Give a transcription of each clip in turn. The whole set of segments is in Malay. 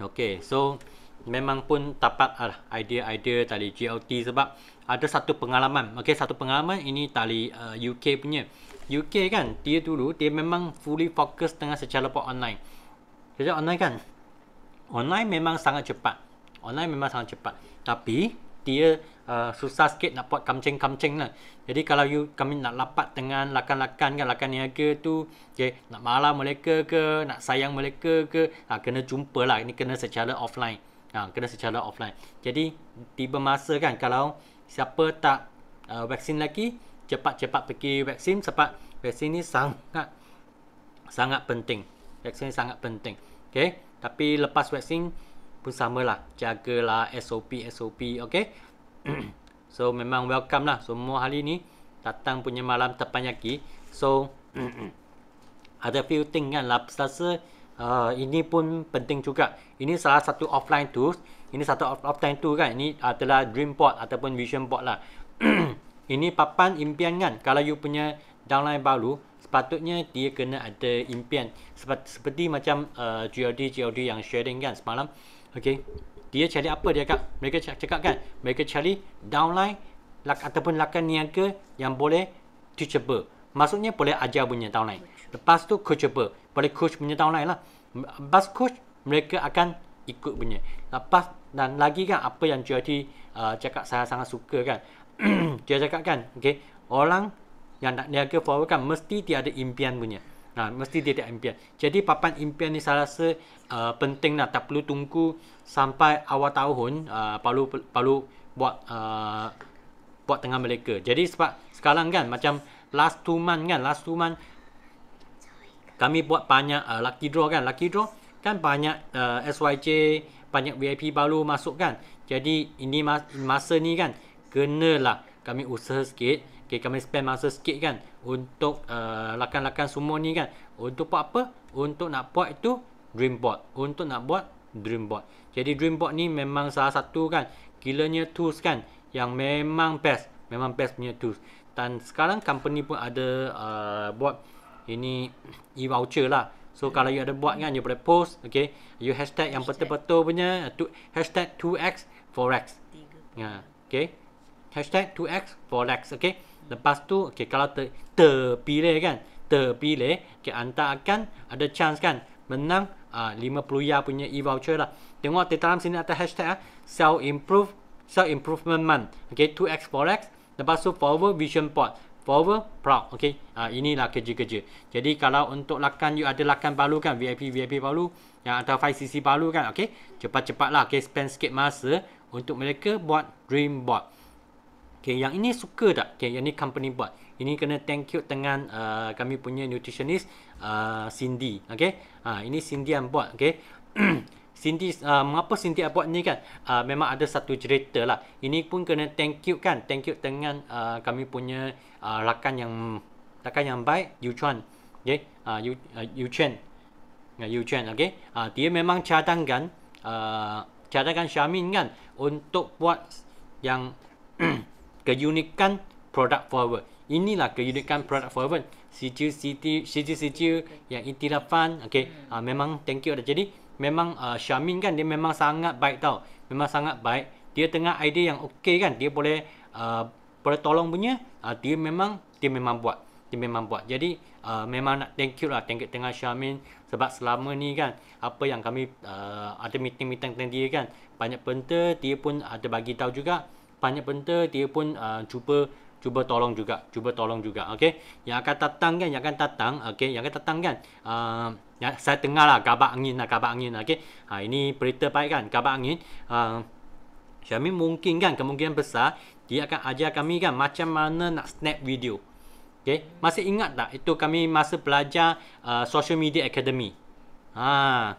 Okay, so memang pun dapat idea-idea tali GLT sebab ada satu pengalaman. Okay, satu pengalaman ini tali UK punya. UK kan, dia dulu dia memang fully fokus dengan secara online. Secara online kan, online memang sangat cepat. Online memang sangat cepat. Tapi dia susah sikit nak buat kamcing-kamcing lah. Jadi kalau kami nak lapat dengan lakan-lakan kan, lakan niaga tu, okay, nak marah mereka ke, nak sayang mereka ke, kena jumpa lah. Ini kena secara offline. Kena secara offline. Jadi tiba masa kan kalau siapa tak vaksin lagi, cepat-cepat pergi vaksin sebab vaksin ni sangat sangat penting. Vaksin sangat penting. Okay. Tapi lepas vaksin pun samalah. Jagalah SOP. Okay. So memang welcome lah semua hari ni. Datang punya malam terpanyaki. So ada few thing kan lah. Rasa ini pun penting juga. Ini salah satu offline tools. Ini satu offline tool kan. Ini adalah dream board ataupun vision board lah. Ini papan impian kan. Kalau you punya downline baru, sepatutnya dia kena ada impian. Seperti macam GLD yang sharing kan semalam. Okay. Dia cari apa dia kak? Mereka cakap kan, mereka cari downline ataupun lakan niaga yang boleh teachable. Maksudnya boleh ajar punya downline. Lepas tu coachable. Boleh coach punya downline lah. Lepas coach, mereka akan ikut punya. Lepas dan lagi kan apa yang GLD cakap saya sangat suka kan. Dia cakap kan, okay, orang yang nak niaga forward kan mesti dia ada impian punya. Mesti dia ada impian. Jadi papan impian ni saya rasa penting lah. Tak perlu tunggu sampai awal tahun perlu buat buat tengah mereka. Jadi sebab sekarang kan macam last 2 month kami buat banyak lucky draw kan. Lucky draw kan banyak SYJ, banyak VIP baru masuk kan. Jadi ini masa ni kan kenalah kami usaha sikit. Okay, kami spend masa sikit kan untuk lakan-lakan semua ni kan. Untuk buat apa? Untuk nak buat itu dream board. Untuk nak buat dream board. Jadi dream board ni memang salah satu kan kilanya tools kan yang memang best. Memang best punya tools. Dan sekarang company pun ada buat ini e-voucher lah. So kalau you ada buat kan, you boleh post, okay, you hashtag yang betul-betul punya, hashtag 2x forex. Okay, hashtag 2x forex, okay. Lepas tu, okay, kalau terpilih kan, okay, anda akan ada chance kan menang 50 ya punya e-voucher lah. Tengok di dalam sini ada hashtag self-improvement month, okay, 2x forex. Lepas tu forward vision board, forward proud, okay. Inilah kerja-kerja. Jadi kalau untuk lakan, you ada lakan baru kan, VIP baru yang ada 5cc baru kan, okay, cepat-cepatlah, okay, spend sikit masa untuk mereka buat dream board. Okay, yang ini suka tak? Okay, yang ni company buat. Ini kena thank you dengan kami punya nutritionist Cindy. Okay, ini Cindy yang buat. Okay. Cindy, mengapa Cindy buat ni kan? Memang ada satu cerita lah. Ini pun kena thank you kan. Thank you dengan kami punya rakan yang baik, Yu Chuan. Okay, Yu Chuan. Yu Chuan, okay. Dia memang cadangkan Syamin kan untuk buat yang keunikan produk forward. Inilah keunikan produk forward. Sijil yang iktirafan, okay. Memang thank you dah. Jadi memang Syamin kan dia memang sangat baik tau. Memang sangat baik. Dia tengah idea yang okey kan. Dia boleh tolong punya. Dia memang buat. Dia memang buat. Jadi memang nak thank you lah. Thank you dengan Syamin. Sebab selama ni kan apa yang kami ada meeting dengan dia kan. Banyak benda dia pun ada bagi tahu juga. Banyak benda dia pun cuba tolong juga, okey. Yang akan datang okey, saya dengar lah kabar angin, okey. Ini berita baik kan, kabar angin. Syamin mungkin kan kemungkinan besar dia akan ajar kami kan macam mana nak snap video. Okey, masih ingat tak itu kami masa belajar social media academy.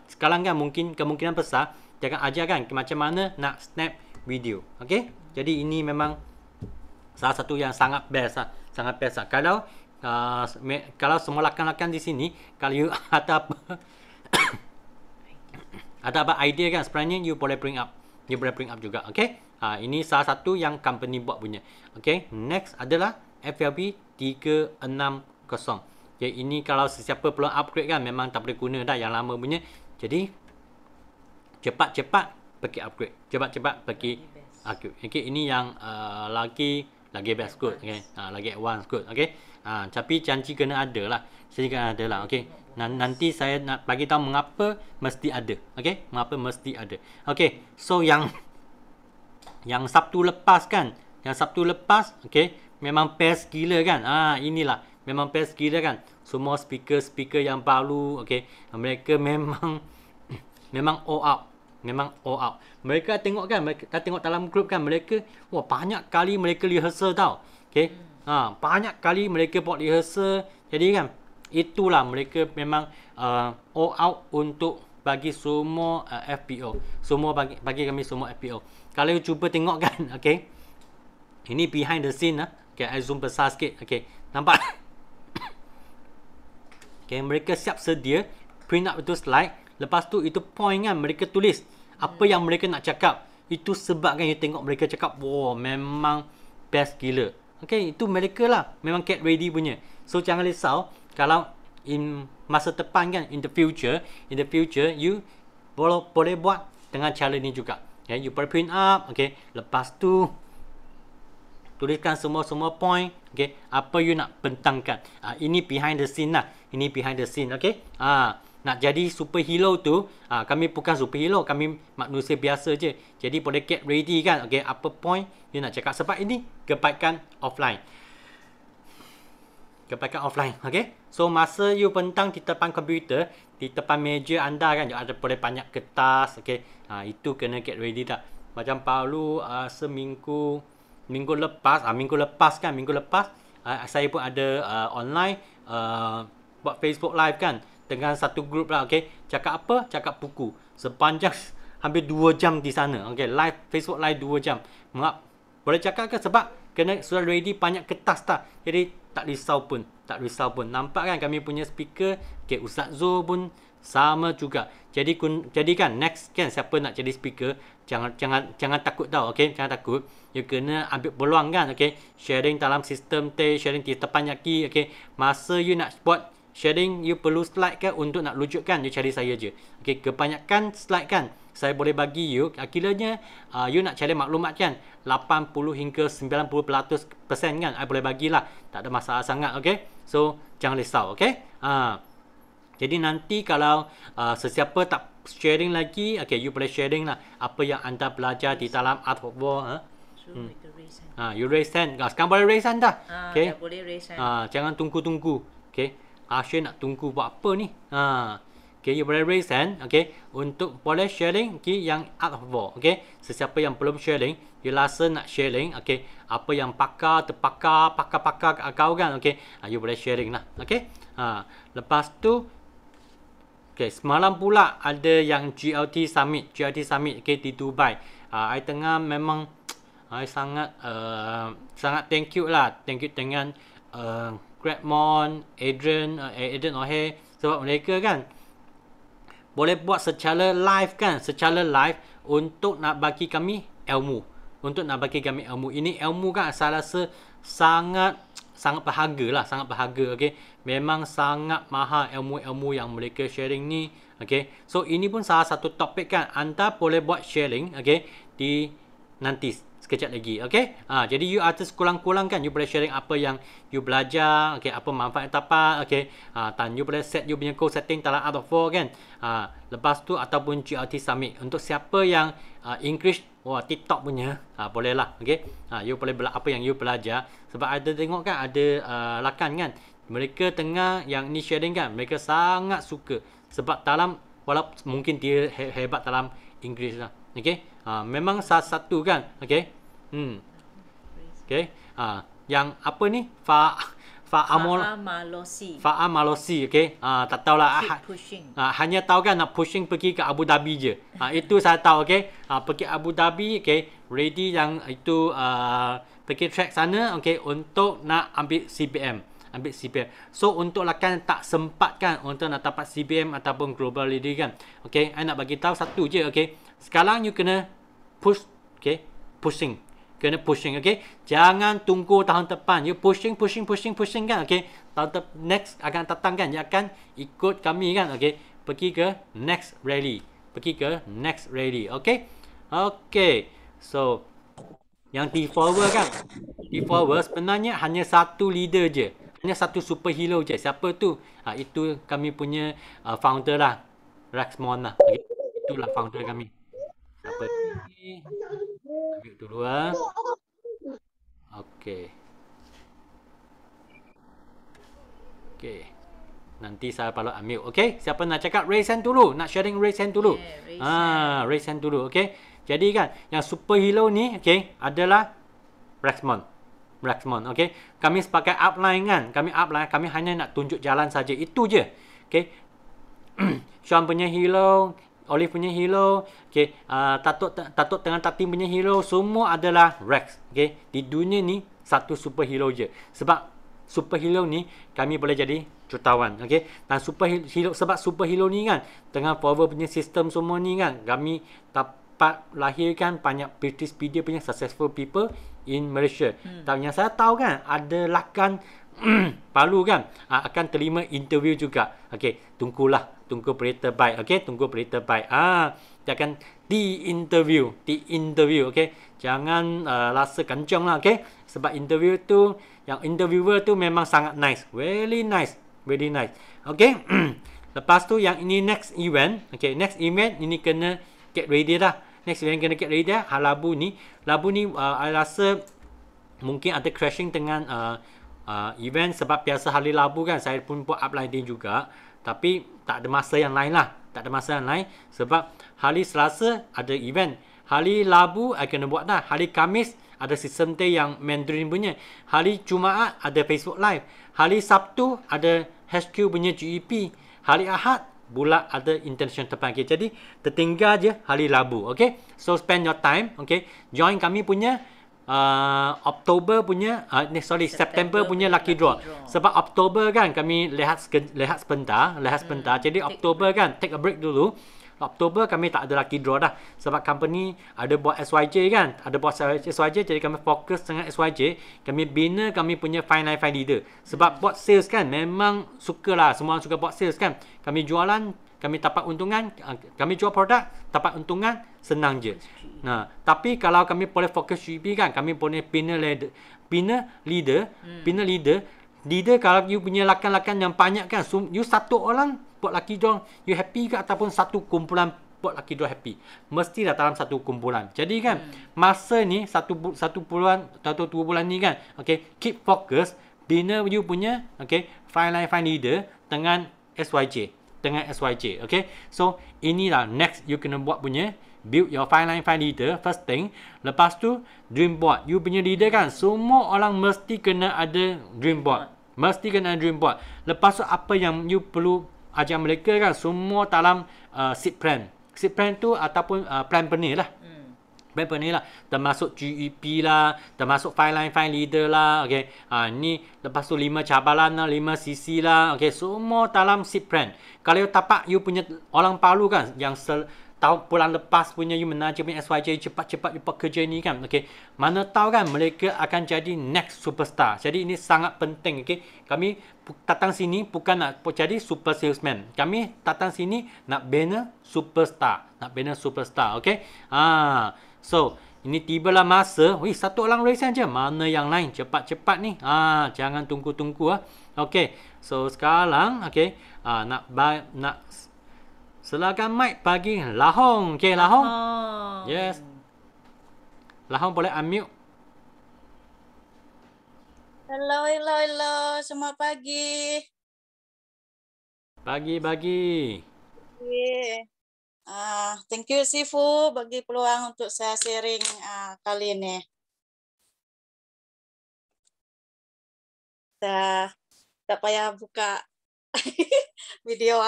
Sekarang kan mungkin kemungkinan besar dia akan ajar kan macam mana nak snap video. Okey. Jadi ini memang salah satu yang sangat best lah. Sangat best lah. Kalau semua lakan-lakan di sini, kalau you ada apa ada apa idea kan sebenarnya you boleh bring up. You boleh bring up juga. Okay. Ini salah satu yang company buat punya. Okay. Next adalah FLB 360. Okay, ini kalau sesiapa perlu upgrade kan memang tak boleh guna dah yang lama punya. Jadi cepat-cepat pergi upgrade. Cepat-cepat pergi upgrade. Okay, ini yang lagi best good. Okay, lagi advance good. Okay, tapi janji kena ada lah. Jadi kena ada lah. Okay, nanti saya nak bagi tahu mengapa mesti ada. Okay, mengapa mesti ada. Okay, so yang Sabtu lepas kan, okay, memang best gila kan. Inilah memang best gila kan. Semua speaker yang baru, okay, mereka memang all out. Mereka tengok kan, kita tengok dalam grup kan, mereka banyak kali mereka rehearsal tau. Okay, banyak kali mereka buat rehearsal. Jadi kan, itulah mereka memang all out untuk bagi semua FPO. Semua bagi kami semua FPO. Kalau you cuba tengok kan, okay, ini behind the scene lah. Okay, I zoom besar sikit. Okay, nampak? Okay, mereka siap sedia print out itu slide. Lepas tu itu point kan, mereka tulis apa yang mereka nak cakap. Itu sebab kan you tengok mereka cakap, memang best gila. Okay, itu mereka lah, memang get ready punya. So jangan risau kalau in masa depan kan, in the future you boleh buat dengan cara ni juga. Okay, you print up. Okay, lepas tu tuliskan semua point. Okay, apa you nak bentangkan. Ini behind the scene lah. Ini behind the scene. Okay, nak jadi superhero tu, kami bukan superhero, kami manusia biasa je. Jadi boleh get ready kan. Okay, apa point you nak cakap. Sebab ini kebaikan offline. Okay, so masa you bentang di depan komputer, di depan meja anda kan, ada boleh banyak kertas. Okay, itu kena get ready dah. Macam baru minggu lepas saya pun ada online buat Facebook live kan dengan satu grup lah. Okay, cakap apa? Cakap buku sepanjang hampir 2 jam di sana. Okay, live Facebook live 2 jam. Boleh cakap ke? Sebab kena sudah ready banyak kertas tak. Jadi tak risau pun. Nampak kan kami punya speaker. Okay, Ustaz Zul pun sama juga. Jadi kan next kan siapa nak jadi speaker, jangan takut tau. Okay, jangan takut. You kena ambil peluang kan. Okay, sharing dalam sistem sharing di depan yaki. Okay, masa you nak buat sharing, you perlu slide kan untuk nak rujukkan, you cari saya je. Okay, kebanyakan slide kan saya boleh bagi you. Kiranya you nak cari maklumat kan 80 hingga 90% kan I boleh bagilah. Tak ada masalah sangat. Okay, so jangan risau. Okay, jadi nanti kalau sesiapa tak sharing lagi, okay, you boleh sharing lah apa yang anda belajar di dalam Art of War. You raise hand. Sekarang boleh raise hand dah. Okay, dah boleh raise hand. Jangan tunggu. Okay, Asyik nak tunggu buat apa ni. Okay, you boleh raise hand. Okay, untuk boleh sharing. Okay, yang Art of War. Okay, sesiapa yang belum sharing, you rasa nak sharing. Okay, apa yang pakar kau kan. Okay, you boleh sharing lah. Okay, lepas tu, okay, semalam pula ada yang GLT Summit. Okay, di Dubai. I tengah memang I sangat thank you dengan Gregmon, Adrian O'Hare, sebab mereka kan boleh buat secara live untuk nak bagi kami ilmu. Ini ilmu kan saya rasa sangat berharga. Okay, memang sangat mahal ilmu yang mereka sharing ni. Okay, so ini pun salah satu topik kan anda boleh buat sharing. Okay, di nanti sekejap lagi. Okay, jadi you atas kurang-kurang kan you boleh sharing apa yang you belajar. Okay, apa manfaat apa. Okay, dan you boleh set you punya goal setting dalam Art of War kan. Lepas tu ataupun GLT Summit untuk siapa yang English TikTok punya, boleh lah. Okay, you boleh apa yang you belajar. Sebab ada tengok kan ada rakan kan mereka tengah yang ni sharing kan, mereka sangat suka sebab dalam walaupun mungkin dia hebat dalam English lah. Okay, memang salah satu kan. Okay, okay, yang apa ni Malosi. Okay, tak tahulah. Hanya tahu kan nak pushing pergi ke Abu Dhabi je. Itu saya tahu. Okay, pergi Abu Dhabi. Okay, ready yang itu pergi track sana. Okay, untuk nak ambil CBM. So untuk rakan tak sempat kan untuk nak dapat CBM ataupun global leader kan. Okay, I nak bagi tahu satu je. Okay, sekarang you kena push. Okay, pushing. kena pushing, okay? Jangan tunggu tahun depan. You pushing kan, okay? Next akan datang kan, you akan ikut kami kan, okay? Pergi ke next rally. Okay? Okay. So, yang T-Forward kan, T-Forward sebenarnya hanya satu leader je. Hanya satu superhero je. Siapa tu? Itu kami punya founder lah. Rexmon lah. Okay? Itulah founder kami. Siapa ni? Ambil dulu lah. Okay. Okay. Nanti saya perlu ambil. Okay. Siapa nak cakap raise hand dulu? Nak sharing raise hand dulu? Yeah, raise hand dulu. Okay. Jadi kan, yang superhero ni, okay, adalah Rexmon. Okay. Kami sebagai upline kan. Kami hanya nak tunjuk jalan saja. Itu je. Okay. Sean punya hero, Olive punya hero, okay, Tatuk dengan Tati punya hero, semua adalah Rex. Okay. Di dunia ni, satu superhero je. Sebab superhero ni, kami boleh jadi jutawan. Okay. Dan sebab superhero ni kan, dengan power punya sistem semua ni kan, kami dapat lahirkan banyak British media punya successful people in Malaysia. Dan yang saya tahu kan, ada lakan Palu kan akan terima interview juga. Okey, tunggu berita baik. Okey, tunggu berita baik. Dia akan di-interview. Okey. Jangan rasa kencang lah, okey. Sebab interview tu, yang interviewer tu memang sangat nice. Really nice. Okey. Lepas tu yang ini next event. Okey, next event ini kena get ready dah. Labu ni, I rasa mungkin ada crashing dengan event sebab biasa hari Rabu kan saya pun buat uploading juga, tapi tak ada masa yang lain sebab hari Selasa ada event, hari Rabu I kena buat dah, hari Khamis ada sistem day yang Mandarin punya, hari Jumaat ada Facebook Live, hari Sabtu ada HQ punya GEP, hari Ahad pula ada international terbang. Okay, jadi tertinggal je hari Rabu. Okay, so spend your time. Okay, join kami punya Oktober punya September punya lucky draw. Sebab Oktober kan kami lihat sebentar. Jadi Oktober kan take a break dulu. Oktober kami tak ada lucky draw dah sebab company ada buat SYJ kan, jadi kami fokus dengan SYJ. Kami bina kami punya fine leader sebab buat sales kan memang sukalah, semua orang suka buat sales kan. Kami jualan, kami dapat untungan, kami jual produk, dapat untungan, senang je. Nah, tapi kalau kami boleh fokus GP kan, kami boleh bina leader. Leader kalau you punya lakan-lakan yang banyak kan, you satu orang buat lucky draw, you happy ke ataupun satu kumpulan buat lucky draw happy? Mesti dah dalam satu kumpulan. Jadi kan, masa ni satu bulan atau 2 bulan ni kan, okay, keep focus, bina you punya, okay, fine leader dengan SYJ. Okay. So, inilah next you kena buat punya, build your fine leader, first thing. Lepas tu, dream board. You punya leader kan, semua orang mesti kena ada dream board. Lepas tu, apa yang you perlu ajar mereka kan, semua dalam seed plan. Seed plan tu ataupun plan pening lah. Termasuk GEP lah, termasuk fine leader lah. Okay. Ni lepas tu 5 cabaran lah, 5 CC lah. Okay. Semua dalam seed plan. Kalau you tapak you punya orang Palu kan, yang tahun bulan lepas punya you menaja punya SYJ, cepat-cepat you buat kerja ni kan. Okay. Mana tahu kan mereka akan jadi next superstar. Jadi ini sangat penting. Okay. Kami datang sini bukan nak jadi super salesman. Kami datang sini nak bina superstar. Okay. So, ini tibalah masa. Satu orang raise je. Mana yang lain? Cepat-cepat ni. Jangan tunggu-tunggu. Okay. So, sekarang, okay. Nak silakan mic bagi Lahong. Okay, Lahong. Yes. Lahong boleh unmute. Hello. Selamat pagi. Pagi. Yeah. Thank you Sifu bagi peluang untuk saya sharing kali ini. Tak payah buka video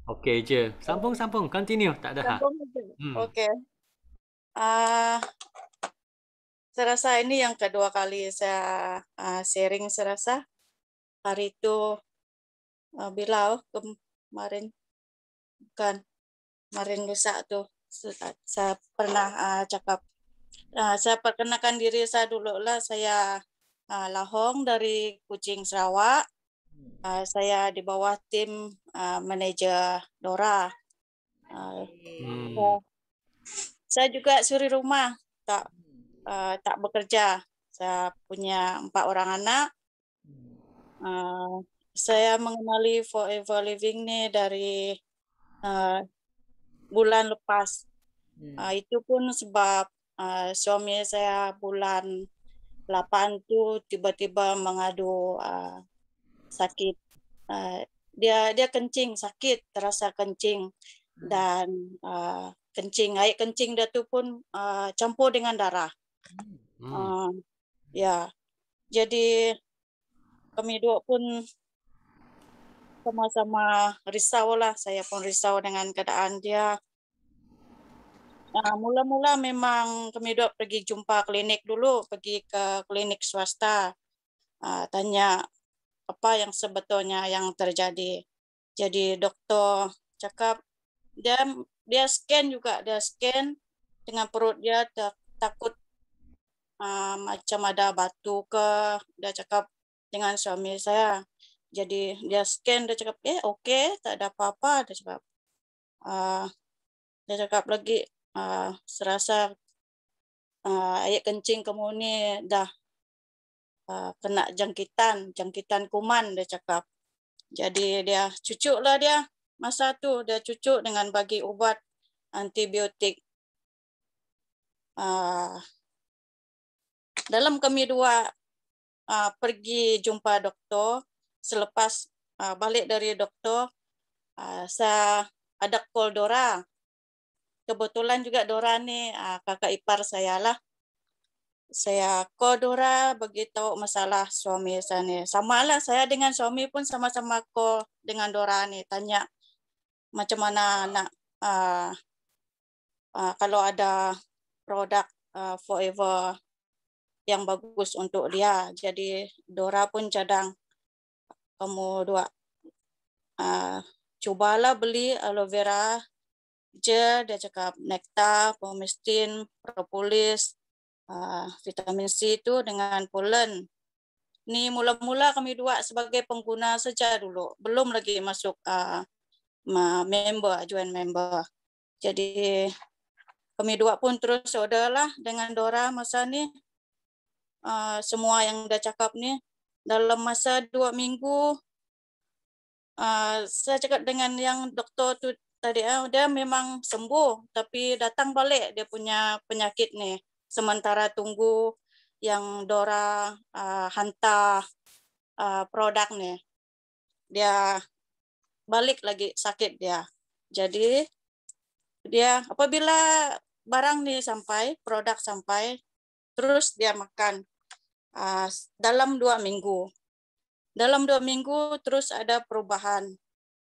Okey je. Sambung. Continue. Tak ada hak. Okey. Saya rasa ini yang kedua kali saya sharing, saya rasa. Hari itu bila kemarin lusa tuh saya pernah cakap Saya perkenalkan diri saya dulu lah. Saya Lahong dari Kuching, Sarawak. Saya di bawah tim manajer Dora. Hmm. Saya juga suri rumah, tak bekerja. Saya punya 4 orang anak. Saya mengenali Forever Living nih dari bulan lepas. Itu pun sebab suami saya bulan 8 tuh tiba-tiba mengadu sakit. Dia kencing, sakit, terasa kencing. Dan air kencing dia tuh pun campur dengan darah. Ya, jadi kami dua pun sama-sama risau lah. Saya pun risau dengan keadaan dia. Mula-mula memang kami dua pergi jumpa klinik dulu, pergi ke klinik swasta. Tanya apa yang sebetulnya yang terjadi. Jadi dokter cakap dia scan juga, dia scan dengan perut dia takut macam ada batu ke. Dia cakap dengan suami saya. Jadi dia scan, dia cakap okey, tak ada apa-apa. Dia cakap lagi serasa air kencing kamu ni dah kena jangkitan kuman, dia cakap. Jadi dia cucuk lah dia. Masa tu dia cucuk dengan bagi ubat antibiotik. Dalam kami dua pergi jumpa doktor, selepas balik dari doktor, saya ada call Dora. Kebetulan juga Dora ni kakak ipar saya lah. Saya call Dora beritahu masalah suami saya ni. Sama lah, saya dengan suami pun sama-sama call dengan Dora ni. Tanya macam mana nak kalau ada produk Forever yang bagus untuk dia. Jadi Dora pun cadang, kamu dua cubalah beli aloe vera gel, dia cakap nektar, pomestin, propolis, vitamin C itu dengan polen. Ni mula-mula kami dua sebagai pengguna saja dulu, belum lagi masuk join member. Jadi kami dua pun terus order lah dengan Dora masa ni. Semua yang dia cakap ni dalam masa 2 minggu, saya cakap dengan yang doktor tu tadi, dia memang sembuh, tapi datang balik dia punya penyakit ni. Sementara tunggu yang Dora hantar produk ni, dia balik lagi sakit dia. Jadi dia apabila barang ni sampai, produk sampai, terus dia makan dalam 2 minggu. Dalam 2 minggu terus ada perubahan.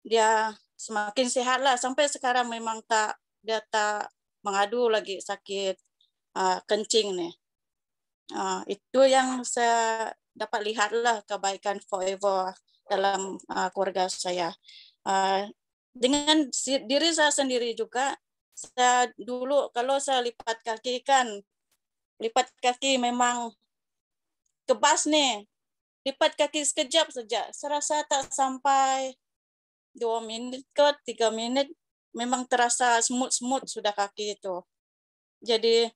Dia semakin sehat lah. Sampai sekarang memang dia tak mengadu lagi sakit kencing ni. Itu yang saya dapat lihat lah kebaikan Forever dalam keluarga saya. Dengan diri saya sendiri juga, saya dulu kalau saya lipat kaki memang kebas nih. Lipat kaki sekejap saja, saya rasa tak sampai 2 minit ke 3 minit, memang terasa semut-semut sudah kaki itu. Jadi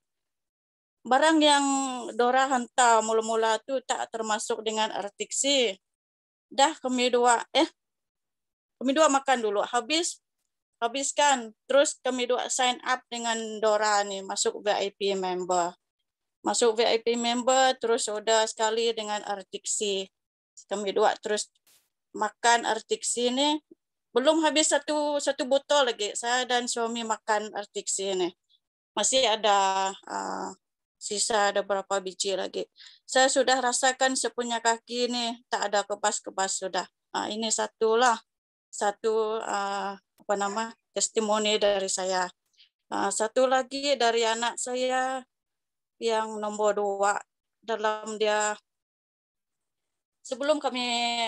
barang yang Dora hantar mula-mula tu tak termasuk dengan Artiksi. Dah kami dua makan dulu, habiskan. Terus kami dua sign up dengan Dora ni, masuk VIP member. Masuk VIP member, terus order sekali dengan Artiksi. Kami dua terus makan Artiksi ni. Belum habis satu botol lagi. Saya dan suami makan Artiksi ni. Masih ada sisa, ada berapa biji lagi. Saya sudah rasakan sepunya kaki ni tak ada kebas-kebas sudah. Ini satu testimoni dari saya. Satu lagi dari anak saya yang nombor 2, dalam dia sebelum kami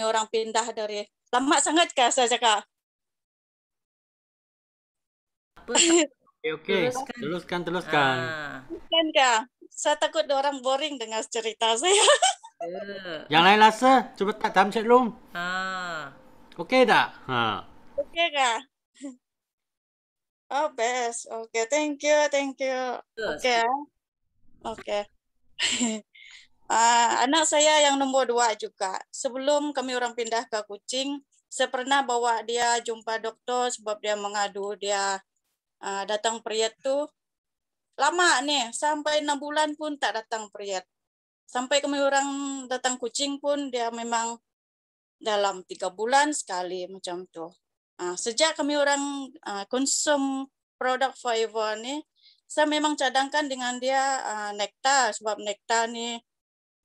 orang pindah dari, lama sangat kah saya cakap? Okey. Teruskan. Teruskan. Kan Kak? Saya takut orang boring dengar cerita saya. Yang lain rasa cuba tak dalam chat room. Okey tak? Oke Kak? Oh, best. Oke, thank you. Oke. Oke. Anak saya yang nomor 2 juga. Sebelum kami orang pindah ke Kuching, saya pernah bawa dia jumpa dokter sebab dia mengadu dia datang period tuh lama nih, sampai 6 bulan pun tak datang period. Sampai kami orang datang Kuching pun dia memang dalam 3 bulan sekali macam tuh. Sejak kami orang konsum produk Forever ni, saya memang cadangkan dengan dia nektar sebab nektar ni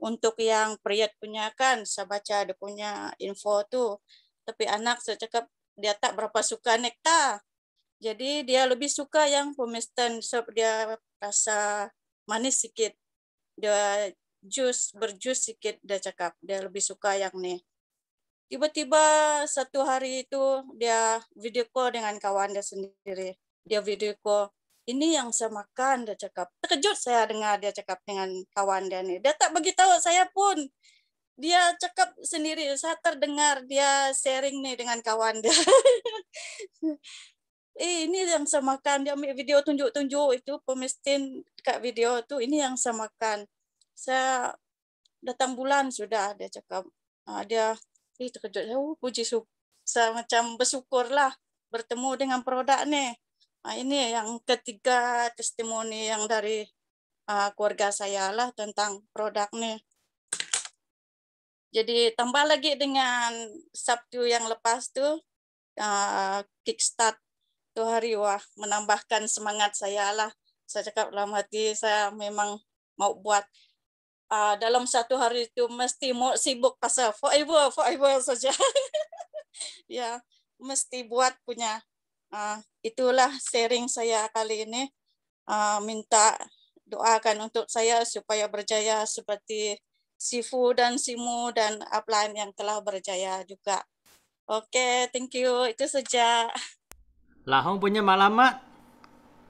untuk yang period punya kan, saya baca dia punya info tu. Tapi anak saya cakap dia tak berapa suka nektar. Jadi dia lebih suka yang pomestan sebab dia rasa manis sikit. Dia berjus sikit dia cakap. Dia lebih suka yang ni. Tiba-tiba satu hari itu dia video call dengan kawan dia sendiri. Dia video call, ini yang saya makan, dia cakap. Terkejut saya dengar dia cakap dengan kawan dia ni. Dia tak bagi tahu saya pun. Dia cakap sendiri, saya terdengar dia sharing ni dengan kawan dia. Ini yang saya makan. Dia ambil video tunjuk-tunjuk itu pemestin kat video tu. Ini yang saya makan. Saya datang bulan sudah, dia cakap. Dia terkejut. Puji saya macam bersyukurlah bertemu dengan produk ni. Ini yang ketiga testimoni yang dari keluarga saya lah tentang produk ni. Jadi tambah lagi dengan Sabtu yang lepas tu kickstart tu hari, wah menambahkan semangat saya lah. Saya cakap dalam hati saya memang mau buat dalam satu hari itu mesti mau sibuk pasal forever saja. Ya, mesti buat punya. Itulah sharing saya kali ini. Minta doakan untuk saya supaya berjaya seperti Sifu dan Simu dan upline yang telah berjaya juga. Oke, thank you. Itu saja. Lahong punya maklumat.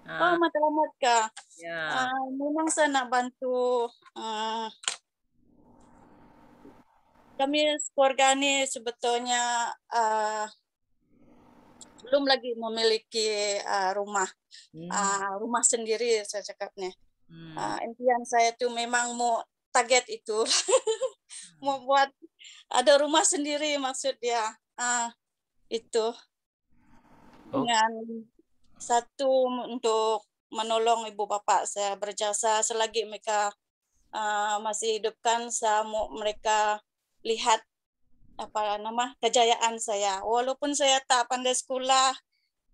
Matlamat Kak. Ya. Memang saya nak bantu kami keluarga ni sebetulnya belum lagi memiliki rumah rumah sendiri saya cakap ni. Impian saya tu memang mau target itu mau buat ada rumah sendiri maksud dia itu dengan satu untuk menolong ibu bapa saya berjasa selagi mereka masih hidupkan, saya mau mereka lihat kejayaan saya. Walaupun saya tak pandai sekolah,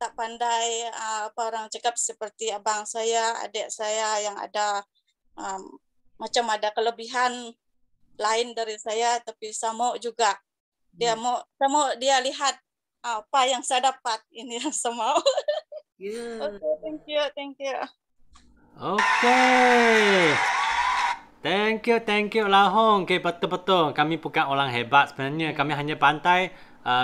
tak pandai orang cakap seperti abang saya, adik saya yang ada macam ada kelebihan lain dari saya, tapi saya mau juga saya mau dia lihat apa yang saya dapat. Ini yang saya mau. Okay, thank you. Okay. Thank you Lahong. Okay, betul-betul. Kami bukan orang hebat sebenarnya. Kami hanya pandai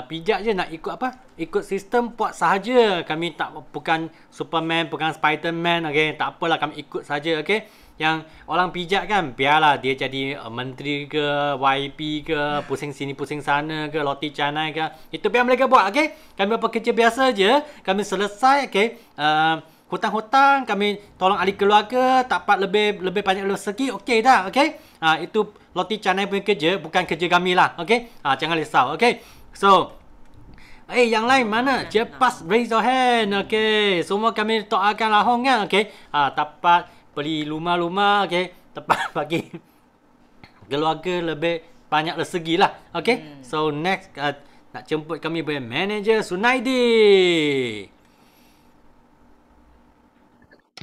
pijak je nak ikut ikut sistem buat sahaja. Kami bukan Superman, bukan Spiderman. Okay, tak apalah, kami ikut saja. Okay, yang orang pijak kan, biarlah dia jadi menteri ke, YP ke, pusing sini pusing sana ke, roti canai ke, itu biar mereka buat. Okay, kami bekerja biasa je. Kami selesai. Okay, hutang-hutang kami tolong ahli keluarga, dapat lebih banyak rezeki. Okey dah. Okey, itu roti canai punya kerja, bukan kerja kami lah. Okey, jangan risau. Okey, so yang lain mana? Cepat raise your hand. Okey, semua kami doakan Lahong kan. Okey, dapat beli rumah-rumah. Okey, dapat bagi keluarga lebih banyak rezeki lah. Okey, so next nak jemput kami punya manager Sunaidi.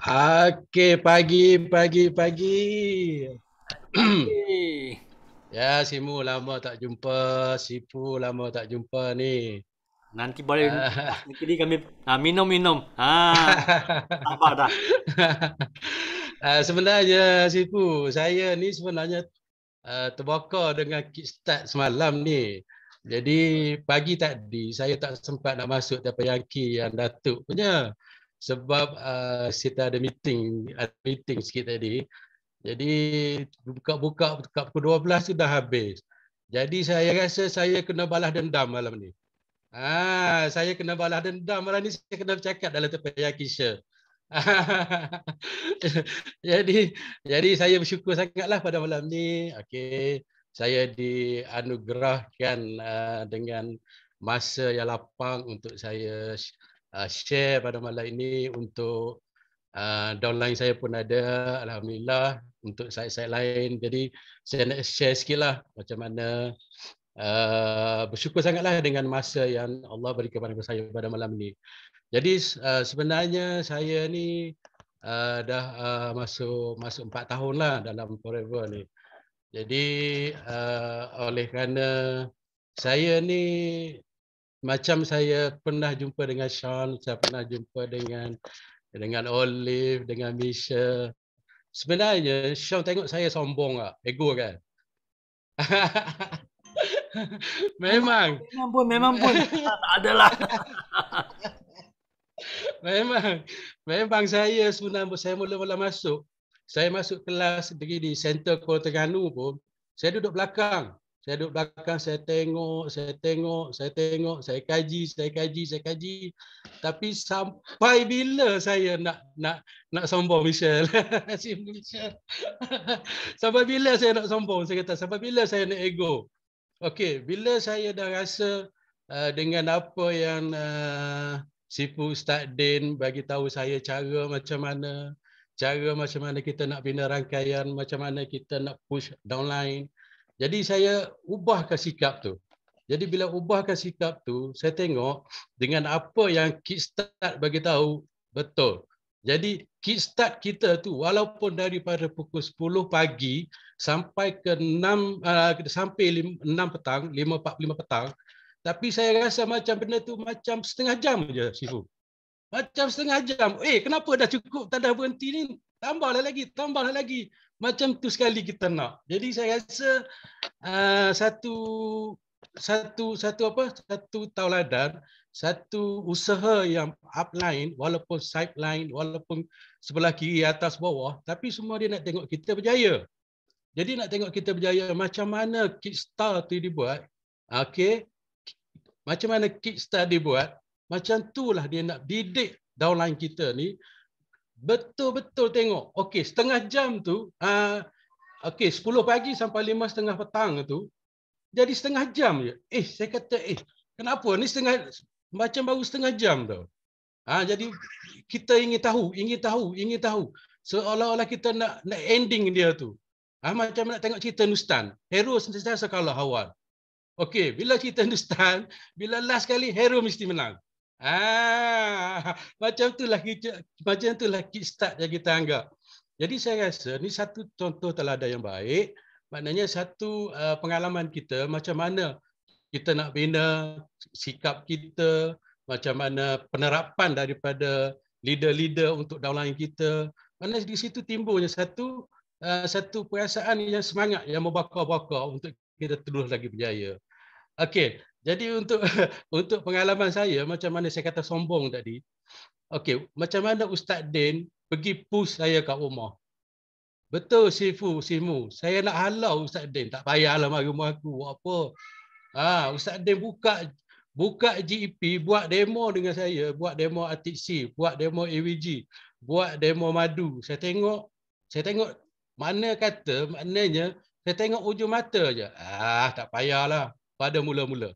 Okey, pagi. Ya, Simu lama tak jumpa, Sifu lama tak jumpa ni. Nanti boleh nanti kami minum. Apa dah? Sebenarnya Sifu, saya ni sebenarnya terbakar dengan kickstart semalam ni. Jadi pagi tadi saya tak sempat nak masuk terpayaki yang Datuk punya. sebab kita ada meeting sikit tadi. Jadi buka-buka pukul 12 sudah habis. Jadi saya rasa saya kena balas dendam malam ni. Saya kena balas dendam malam ni, saya kena bercakap dalam tepian Kisha. jadi saya bersyukur sangatlah pada malam ni. Okey, saya dianugerahkan dengan masa yang lapang untuk saya share pada malam ini. Untuk downline saya pun ada, alhamdulillah, untuk site-site lain. Jadi saya nak share sikitlah macam mana bersyukur sangatlah dengan masa yang Allah berikan kepada saya pada malam ini. Jadi sebenarnya saya ni dah masuk 4 tahun lah dalam Forever ni. Jadi oleh kerana saya ni, macam saya pernah jumpa dengan Sean, saya pernah jumpa dengan Olive, dengan Misha. Sebenarnya Sean tengok saya sombong tak? Ego kan? Memang pun tak adalah. memang saya sebenarnya, saya mula-mula masuk, saya masuk kelas di Center Kota Terengganu pun, saya duduk belakang. Saya tengok, saya kaji. Tapi sampai bila saya nak sombong, Michelle? Sampai bila saya nak sombong? Saya kata, sampai bila saya nak ego? Okey, bila saya dah rasa dengan apa yang Sifu Ustaz Din bagi tahu saya cara macam mana kita nak bina rangkaian, macam mana kita nak push downline. Jadi saya ubahkan sikap tu. Jadi bila ubahkan sikap tu, saya tengok dengan apa yang Kickstart bagi tahu betul. Jadi Kickstart kita tu walaupun daripada pukul 10 pagi sampai ke 6 petang, 5:45 petang, tapi saya rasa macam benda tu macam setengah jam je, Sifu. Macam setengah jam. Kenapa dah cukup, tak dah berhenti ni? Tambahlah lagi. Macam tu sekali kita nak. Jadi saya rasa satu tauladan, satu usaha yang upline, walaupun sideline, walaupun sebelah kiri, atas, bawah, tapi semua dia nak tengok kita berjaya. Jadi nak tengok kita berjaya, macam mana Kickstart tu dibuat. Okey. Macam mana Kickstart dibuat, macam itulah dia nak didik downline kita ni betul-betul tengok. Okey, setengah jam tu, 10 pagi sampai 5:30 petang tu, jadi setengah jam je. Saya kata, kenapa ni macam baru setengah jam tu. Jadi kita ingin tahu. Seolah-olah kita nak ending dia tu. Macam nak tengok cerita Nustan. Hero sentiasa kalah awal. Okey, bila cerita Nustan, bila last kali hero mesti menang. Macam itulah Kickstart yang kita anggap. Jadi saya rasa ni satu contoh teladan yang baik. Maknanya satu pengalaman kita macam mana kita nak bina sikap kita, macam mana penerapan daripada leader-leader untuk downline kita. Mana di situ timbulnya satu perasaan yang semangat yang membakar-bakar untuk kita terus lagi berjaya. Okey, jadi untuk pengalaman saya, macam mana saya kata sombong tadi. Okey, macam mana Ustaz Din pergi push saya kat rumah. Betul Sifu, saya nak halau Ustaz Din, tak payahlah mari rumah aku buat apa. Ustaz Din buka GEP, buat demo dengan saya, buat demo Atik C, buat demo AVG, buat demo Madu. Saya tengok mana kata, maknanya saya tengok ujung mata je. Tak payahlah pada mula-mula.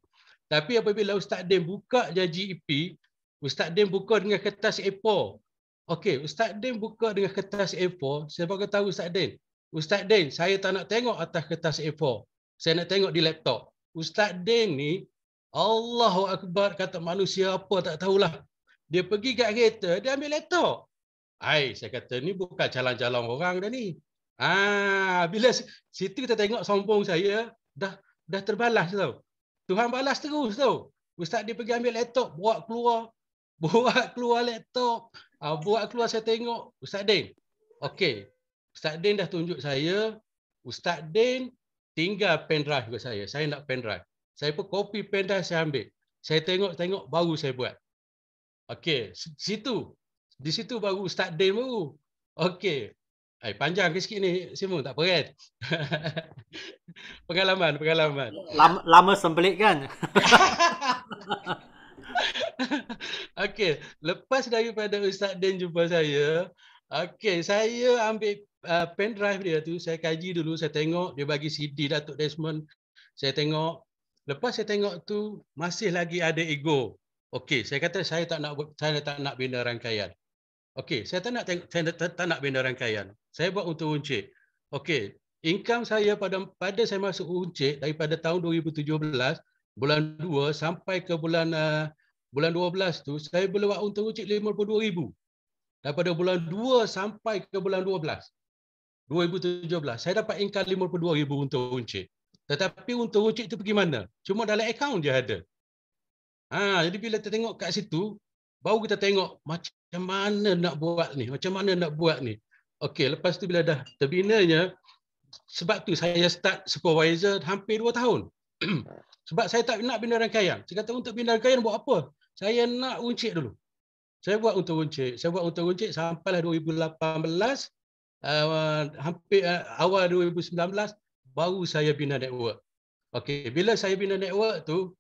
Tapi apabila Ustaz Din buka je GEP, Ustaz Din buka dengan kertas A4. Okey, Ustaz Din buka dengan kertas A4, saya bagi tahu Ustaz Din, saya tak nak tengok atas kertas A4. Saya nak tengok di laptop. Ustaz Din ni, Allahu Akbar, kata manusia apa tak tahulah. Dia pergi kat kereta, dia ambil laptop. Saya kata ni bukan jalan-jalan orang dah ni. Bila situ kita tengok sombong saya, dah terbalas tau. Tuhan balas terus tau. Ustaz dia pergi ambil laptop, bawa keluar laptop. Buat keluar, saya tengok Ustaz Din. Okey. Ustaz Din dah tunjuk saya. Ustaz Din tinggal pendrive ke saya. Saya nak pendrive. Saya pun copy pendrive, saya ambil. Saya tengok baru saya buat. Okey, situ. Di situ baru start day baru. Okey. Panjang ke sikit ni Simon, tak apa kan? Pengalaman. Lama sembelit kan? Okey, lepas daripada Ustaz Dan jumpa saya, okey, saya ambil pen drive dia tu, saya kaji dulu, saya tengok dia bagi CD Datuk Desmond. Saya tengok, lepas saya tengok tu masih lagi ada ego. Okey, saya kata saya tak nak bina rangkaian. Okey, saya tak nak bina rangkaian. Saya buat untuk Uncik. Okey, income saya pada saya masuk Uncik daripada tahun 2017 bulan 2 sampai ke bulan 12 tu saya boleh buat untung Uncik 52,000. Daripada bulan 2 sampai ke bulan 12 2017 saya dapat income 52,000 untung Uncik. Tetapi untung Uncik tu pergi mana? Cuma dalam akaun je ada. Jadi bila kita tengok kat situ, baru kita tengok macam mana nak buat ni. Okey, lepas tu bila dah terbinanya, sebab tu saya start supervisor hampir 2 tahun. Sebab saya tak nak bina rangkaian. Saya kata untuk bina rangkaian buat apa? Saya nak Uncik dulu. Saya buat untuk Uncik. Sampailah 2018, hampir awal 2019, baru saya bina network. Okey, bila saya bina network tu,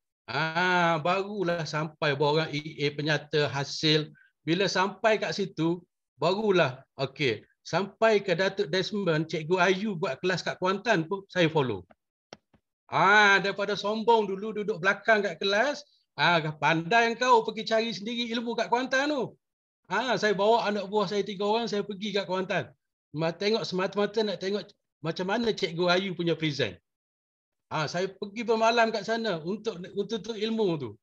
barulah sampai orang EA penyata hasil. Bila sampai kat situ, barulah okey, sampai ke Datuk Desmond, Cikgu Ayu buat kelas kat Kuantan pun saya follow. Daripada sombong dulu duduk belakang kat kelas, pandai kau pergi cari sendiri ilmu kat Kuantan tu. Saya bawa anak buah saya 3 orang, saya pergi kat Kuantan. Tengok semata-mata nak tengok macam mana Cikgu Ayu punya present. Saya pergi bermalam kat sana untuk ilmu tu.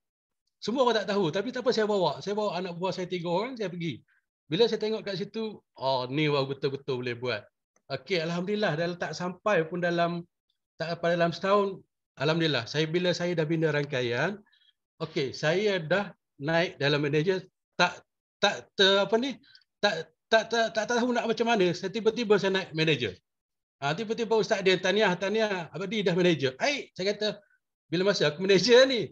Semua orang tak tahu, tapi tak apa saya bawa. Saya bawa anak buah saya 3 orang, saya pergi. Bila saya tengok kat situ, ni baru betul-betul boleh buat. Okey, alhamdulillah dah tak sampai pun dalam setahun, alhamdulillah. Bila saya dah bina rangkaian, okey, saya dah naik dalam manager, tak tahu nak macam mana. Tiba-tiba saya naik manager. Tiba-tiba Ustaz dia tahniah, Abadi dah manager. Saya kata, bila masa aku manager ni?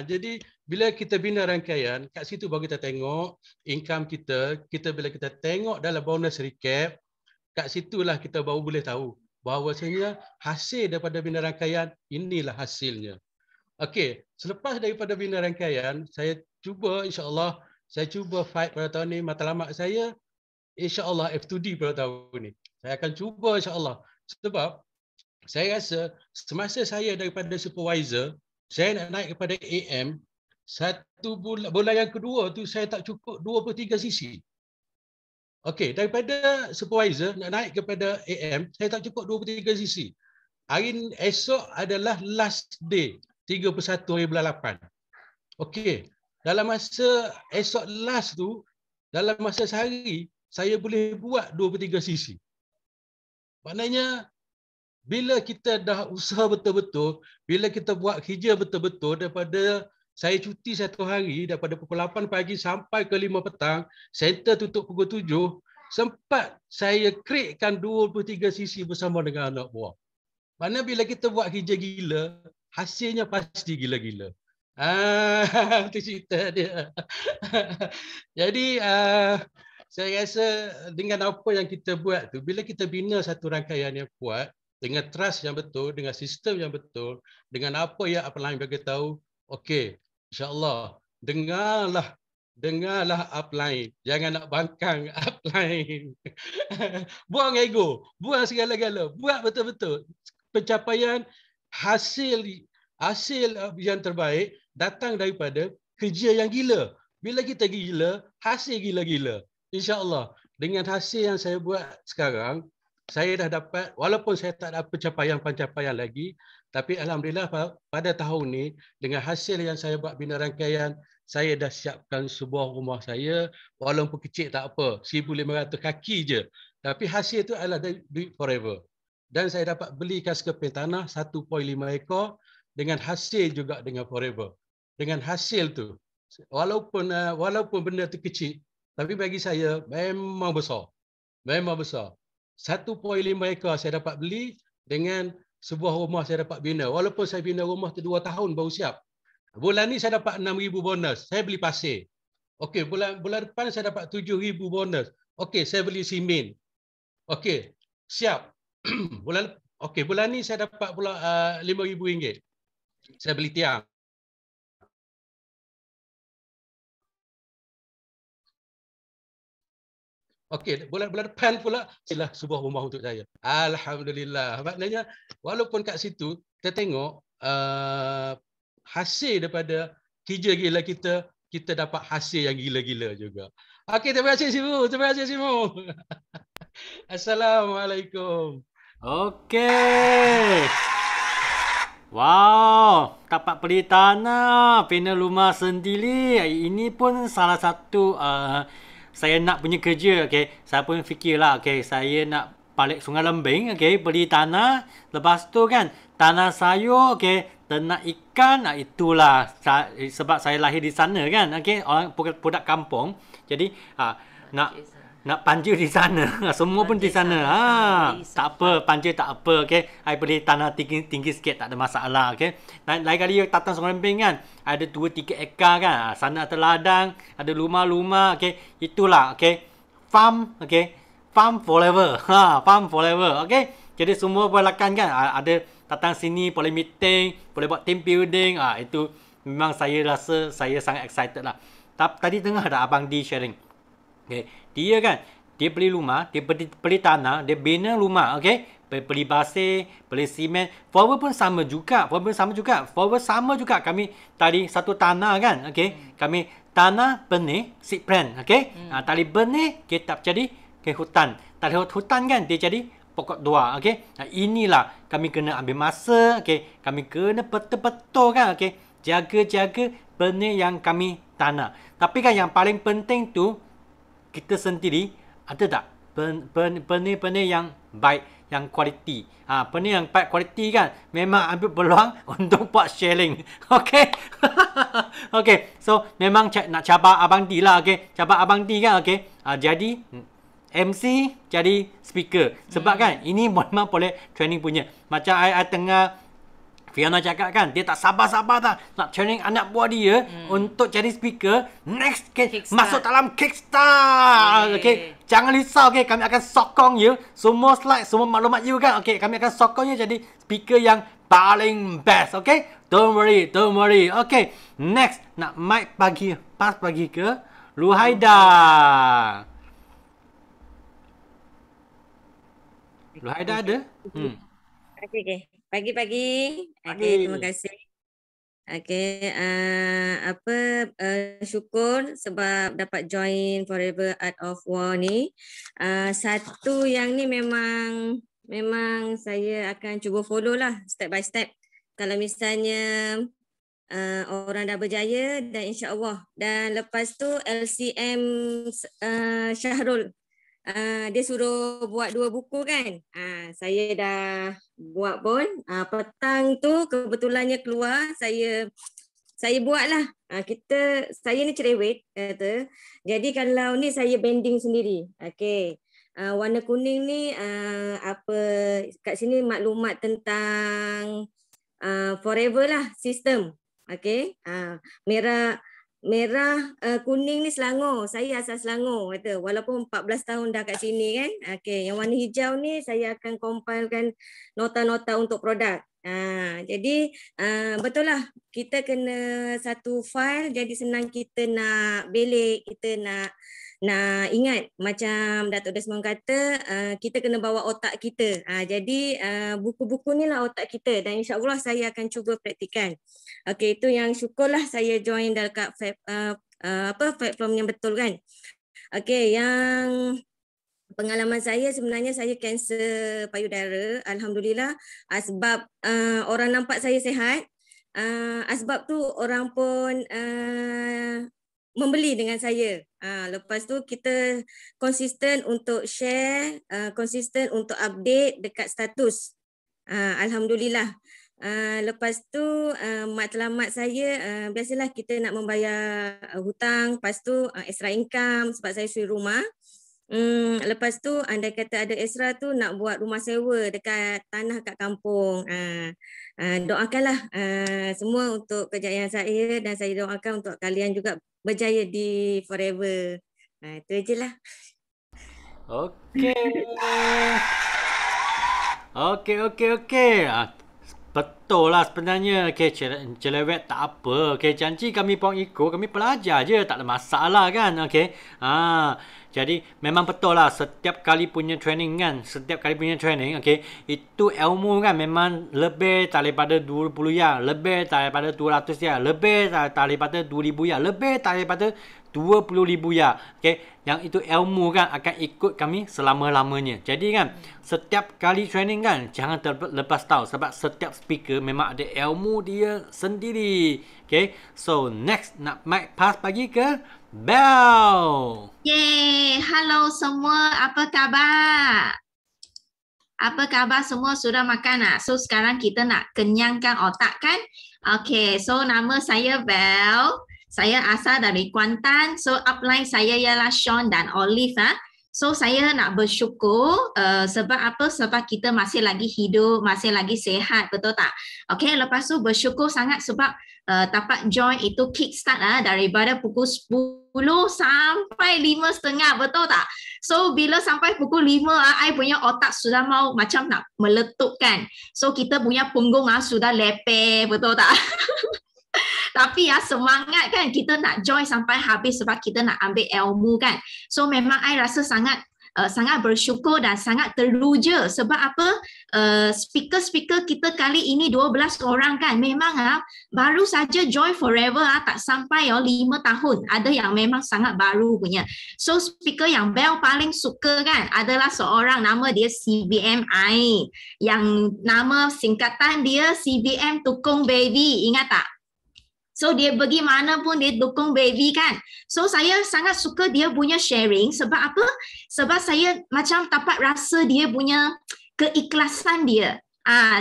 Jadi bila kita bina rangkaian, kat situ baru kita tengok income kita bila kita tengok dalam bonus recap, kat situlah kita baru boleh tahu bahawasanya hasil daripada bina rangkaian, inilah hasilnya. Okey, selepas daripada bina rangkaian, saya cuba insya-Allah, saya cuba fight pada tahun ni matlamat saya insya-Allah F2D pada tahun ni. Saya akan cuba insya-Allah. Sebab saya rasa semasa saya daripada supervisor, saya nak naik kepada AM, satu bulan yang kedua tu saya tak cukup 23 sisi. Okey, daripada supervisor nak naik kepada AM, saya tak cukup 23 sisi. Hari esok adalah last day, 31 hari bulan 8. Okey, dalam masa esok last tu, dalam masa sehari, saya boleh buat 23 sisi. Maknanya, bila kita dah usaha betul-betul, bila kita buat kerja betul-betul, daripada saya cuti 1 hari, daripada pukul 8 pagi sampai ke 5 petang, center tutup pukul 7, sempat saya createkan 23 sisi bersama dengan anak buah. Mana bila kita buat kerja gila, hasilnya pasti gila-gila. Itu cerita dia. Jadi, saya rasa dengan apa yang kita buat tu, bila kita bina satu rangkaian yang kuat, dengan trust yang betul, dengan sistem yang betul, dengan apa yang upline bagi tahu, okey, insya-Allah, dengarlah upline, jangan nak bangkang upline. Buang ego, buang segala-gala, buat betul-betul. Pencapaian hasil yang terbaik datang daripada kerja yang gila. Bila kita gila, hasil gila-gila. InsyaAllah, dengan hasil yang saya buat sekarang, saya dah dapat, walaupun saya tak ada pencapaian lagi, tapi alhamdulillah pada tahun ni, dengan hasil yang saya buat bina rangkaian, saya dah siapkan sebuah rumah saya, walaupun kecil tak apa, 1,500 kaki je. Tapi hasil tu adalah duit forever. Dan saya dapat belikan sekeping tanah 1.5 ekor dengan hasil juga dengan forever. Dengan hasil tu, walaupun benda tu kecil, tapi bagi saya memang besar. Memang besar. 1.5 ekor saya dapat beli dengan sebuah rumah saya dapat bina. Walaupun saya bina rumah tu 2 tahun baru siap. Bulan ni saya dapat 6,000 bonus. Saya beli pasir. Okey, bulan depan saya dapat 7,000 bonus. Okey, saya beli simen. Okey, siap. bulan ni saya dapat pula RM5,000. Saya beli tiang. Okey, bulan depan pula ialah sebuah rumah untuk saya. Alhamdulillah. Maknanya walaupun kat situ kita tengok hasil daripada kerja gila kita dapat hasil yang gila-gila juga. Okey, terima kasih Simu. Terima kasih Simu. Assalamualaikum. Okey. Wow, dapat beli tanah, bina rumah sendiri. Ini pun salah satu saya nak punya kerja. Okay, saya pun fikirlah. Okay, saya nak balik Sungai Lembing. Okay, beli tanah. Lepas tu kan, tanah sayur. Okay, ternak ikan. Itulah sebab saya lahir di sana kan. Okay, orang budak kampung. Jadi nak panjir di sana. Semua pun di sana. Tak apa, panjir tak apa. Okay. I beli tanah tinggi sikit, tak ada masalah. Okay. Lain kali datang Sungai Lembing kan, ada 2-3 ekar kan. Sana ada ladang, ada rumah-rumah. Okay. Itulah. Okay. Farm. Okay. Farm forever. Farm forever. Okay. Jadi semua boleh lakukan kan. Ada datang sini, boleh meeting, boleh buat team building. Itu memang saya rasa saya sangat excited lah. Tadi tengah ada Abang D sharing. Okay. Dia kan, dia beli rumah, dia beli tanah, dia bina rumah, okay? Beli basir, beli simen. Forward pun sama juga. Forward sama juga. Kami tadi satu tanah kan, okay? Kami tanah, benih, seed plant, okay? Tali benih, kita jadi hutan. Tali hutan kan, dia jadi pokok dua, okay? Inilah kami kena ambil masa, okay? Kami kena betul-betul kan, okay? Jaga-jaga benih yang kami tanah. Tapi kan yang paling penting tu, kita sendiri ada tak benih-benih yang baik, yang kualiti. Benih yang baik kualiti kan, memang ambil peluang untuk buat sharing. Okay. Okay. So memang nak cabar Abang D lah. Okay. Cabar Abang D kan. Okay. Jadi MC jadi speaker. Sebab kan ini memang boleh training punya. Macam I tengah Fiona cakap kan, dia tak sabar-sabar tak nak training anak buah dia untuk jadi speaker. Next, okay, masuk dalam Kickstart. Okay, jangan risau, okay, kami akan sokong you. Semua slide, semua maklumat you kan. Okay, kami akan sokong you jadi speaker yang paling best. Okay, don't worry. Okay, next, nak mic pas bagi ke Luhaida. Luhaida ada? Okay. Pagi-pagi. Okay, terima kasih. Okay, syukur sebab dapat join Forever Art of War ni. Satu yang ni memang saya akan cuba follow lah step by step. Kalau misalnya orang dah berjaya dan insya-Allah. Dan lepas tu LCM Syahrul. Dia suruh buat 2 buku kan. Saya dah buat pun. Petang tu kebetulannya keluar, saya buatlah. Saya ni cerewet kata. Jadi kalau ni saya bending sendiri. Okey. Warna kuning ni kat sini maklumat tentang forever lah sistem. Okey. Merah, kuning ni Selangor. Saya asal Selangor kata. Walaupun 14 tahun dah kat sini kan. Okey, yang warna hijau ni saya akan compilekan nota-nota untuk produk. Jadi betul lah, kita kena satu file, jadi senang kita nak belik, kita nak ingat. Macam Datuk Desmond kata, kita kena bawa otak kita. Jadi buku-buku ni lah otak kita, dan insya-Allah saya akan cuba praktikan. Okey, itu yang syukurlah saya join dekat platform yang betul kan. Okey, yang pengalaman saya sebenarnya saya kanser payudara. Alhamdulillah, sebab orang nampak saya sihat. Sebab tu orang pun membeli dengan saya. Lepas tu kita konsisten untuk share, konsisten untuk update dekat status. Alhamdulillah. Lepas tu matlamat saya, biasalah kita nak membayar hutang, lepas tu extra income sebab saya suri rumah. Lepas tu andai kata ada extra tu nak buat rumah sewa dekat tanah kat kampung. Doakanlah semua untuk kejayaan saya dan saya doakan untuk kalian juga berjaya di Forever. Itu je lah. Okey. Okey. Betul lah sebenarnya. Okey, cerewet tak apa. Okey, janji kami pun ikut. Kami pelajar je. Tak ada masalah kan. Okey. Jadi memang betul lah. Setiap kali punya training kan. Okey. Itu ilmu kan memang lebih daripada 20 ya. Lebih daripada 200 ya. Lebih daripada 2,000 ya. Lebih daripada 20,000 ya. Okey. Yang itu ilmu kan akan ikut kami selama-lamanya. Jadi kan setiap kali training kan jangan terlepas tahu sebab setiap speaker memang ada ilmu dia sendiri. Okay, so next nak mic pass bagi ke Bel. Yeay, halo semua, apa khabar? Apa khabar semua, sudah makan tak? So sekarang kita nak kenyangkan otak kan? Okay, so nama saya Bel. Saya asal dari Kuantan. So upline saya ialah Sean dan Olive. So saya nak bersyukur sebab apa? Sebab kita masih lagi hidup, masih lagi sihat, betul tak? Okay, lepas tu bersyukur sangat sebab dapat join itu kickstart daripada pukul 10 sampai 5.30, betul tak? So bila sampai pukul 5, I punya otak sudah mau macam nak meletup kan? So kita punya punggung sudah leper, betul tak? Tapi semangat kan kita nak join sampai habis sebab kita nak ambil ilmu kan. So memang I rasa sangat bersyukur dan sangat teruja sebab apa? Speaker kita kali ini 12 orang kan. Memang baru saja join Forever tak sampai 5 tahun. Ada yang memang sangat baru punya. So speaker yang Bel paling suka kan adalah seorang nama dia CBM I. Yang nama singkatan dia CBM Tukung Baby. Ingat tak? So dia pergi mana pun dia dukung baby kan. So saya sangat suka dia punya sharing sebab apa? Sebab saya macam dapat rasa dia punya keikhlasan dia.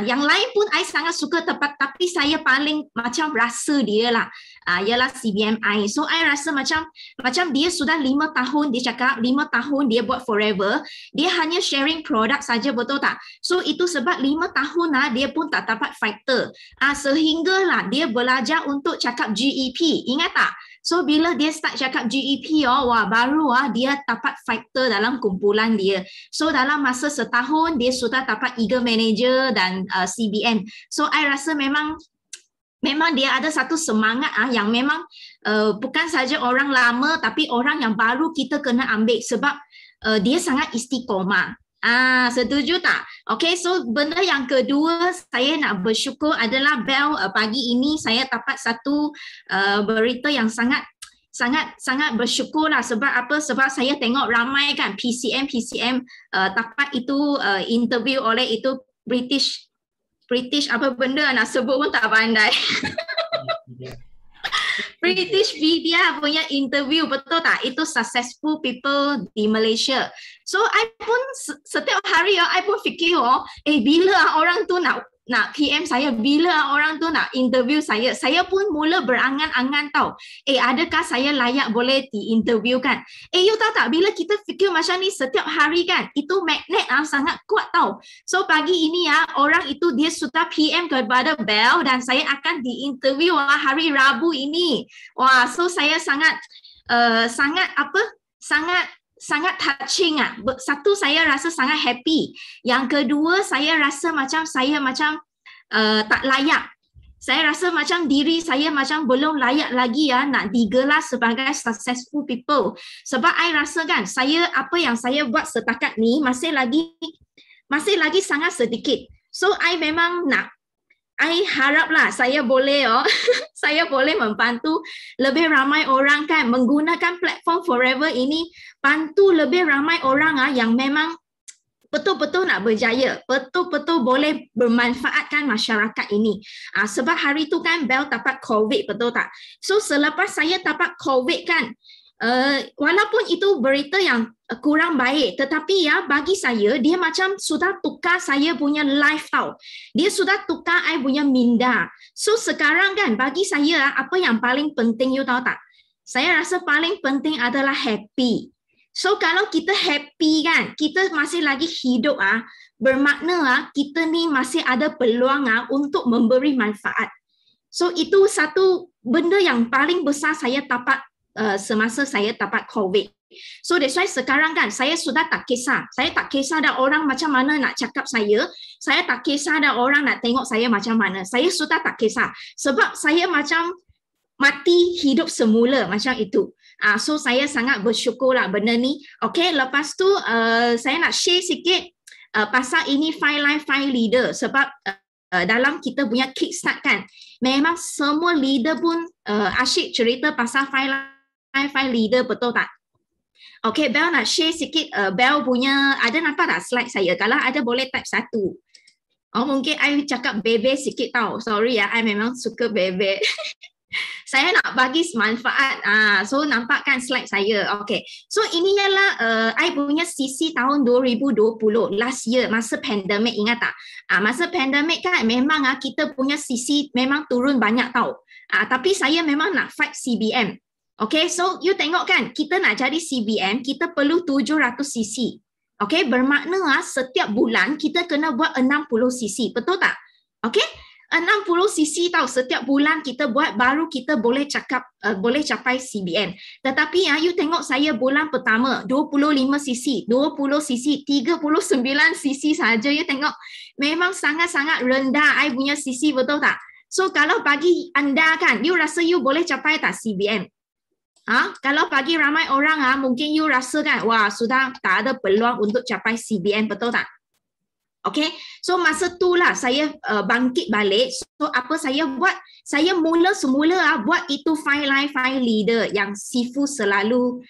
Yang lain pun I sangat suka tapi saya paling macam rasa dia lah. Ialah CBMI. So I rasa macam dia sudah 5 tahun dia cakap 5 tahun dia buat Forever. Dia hanya sharing produk saja, betul tak? So itu sebab 5 tahun dia pun tak dapat fighter. Sehinggalah dia belajar untuk cakap GEP. Ingat tak? So bila dia start cakap GEP baru dia dapat fighter dalam kumpulan dia. So dalam masa setahun dia sudah dapat Eagle Manager dan CBN. So I rasa memang dia ada satu semangat yang memang bukan saja orang lama tapi orang yang baru kita kena ambil sebab dia sangat istiqomah. Setuju tak? Okay, so benda yang kedua saya nak bersyukur adalah Bel pagi ini saya dapat satu berita yang sangat bersyukur lah sebab apa? Sebab saya tengok ramai kan PCM dapat itu interview oleh itu British apa benda nak sebut pun tak pandai. British Media punya interview, betul tak? Itu successful people di Malaysia. So I pun setiap hari I pun fikir bila orang tu nak PM saya, bila orang tu nak interview saya pun mula berangan-angan tau. Adakah saya layak boleh di-interview kan? You tahu tak, bila kita fikir macam ni setiap hari kan, itu magnet sangat kuat tau. So pagi ini orang itu dia sudah PM kepada Bel dan saya akan di-interview hari Rabu ini. So saya sangat touching. Satu, saya rasa sangat happy. Yang kedua, saya rasa macam tak layak. Saya rasa macam diri saya macam belum layak lagi nak digelar sebagai successful people. Sebab I rasa kan apa yang saya buat setakat ni masih lagi sangat sedikit. So I memang I haraplah saya boleh saya boleh membantu lebih ramai orang kan menggunakan platform Forever ini, bantu lebih ramai orang yang memang betul-betul nak berjaya, betul-betul boleh bermanfaatkan masyarakat ini. Sebab hari tu kan Bel dapat COVID, betul tak? So selepas saya dapat COVID kan, walaupun itu berita yang kurang baik, tetapi bagi saya dia macam sudah tukar saya punya life tau. Dia sudah tukar I punya minda. So sekarang kan bagi saya apa yang paling penting you tahu tak? Saya rasa paling penting adalah happy. So kalau kita happy kan, kita masih lagi hidup bermakna kita ni masih ada peluang untuk memberi manfaat. So itu satu benda yang paling besar saya dapat semasa saya dapat COVID. So that's why sekarang kan saya sudah tak kisah. Saya tak kisah dah orang macam mana nak cakap saya. Saya tak kisah dah orang nak tengok saya macam mana. Saya sudah tak kisah. Sebab saya macam mati hidup semula macam itu. So saya sangat bersyukur lah benda ni. Okay, lepas tu saya nak share sikit pasal ini 5 Life 5 Leader. Sebab dalam kita punya kickstart kan, memang semua leader pun asyik cerita pasal 5 Life 5 Leader, betul tak? Okay, Bel nak share sikit Bel punya, ada nampak tak slide saya? Kalau ada boleh type 1. Oh, mungkin I cakap bebe sikit tau. Sorry ya, I memang suka bebe. Saya nak bagi manfaat. So nampak kan slide saya. Okay. So ini ialah I punya sisi tahun 2020 last year masa pandemik, ingat tak? Masa pandemik kan memang kita punya sisi memang turun banyak tau. Tapi saya memang nak fight CBM. Okay, so you tengok kan, kita nak jadi CBM, kita perlu 700 cc. Okay, bermakna setiap bulan kita kena buat 60 cc, betul tak? Okay, 60 cc tau setiap bulan kita buat, baru kita boleh cakap, boleh capai CBM. Tetapi you tengok saya bulan pertama, 25 cc, 20 cc, 39 cc saja. You tengok, memang sangat-sangat rendah I punya cc, betul tak? So kalau bagi anda kan, you rasa you boleh capai tak CBM? Kalau bagi ramai orang mungkin you rasa kan, wah sudah tak ada peluang untuk capai CBM, betul tak? Okay, so masa tu lah saya bangkit balik. So apa saya buat? Saya semula buat itu 5 Life 5 Leader yang Sifu selalu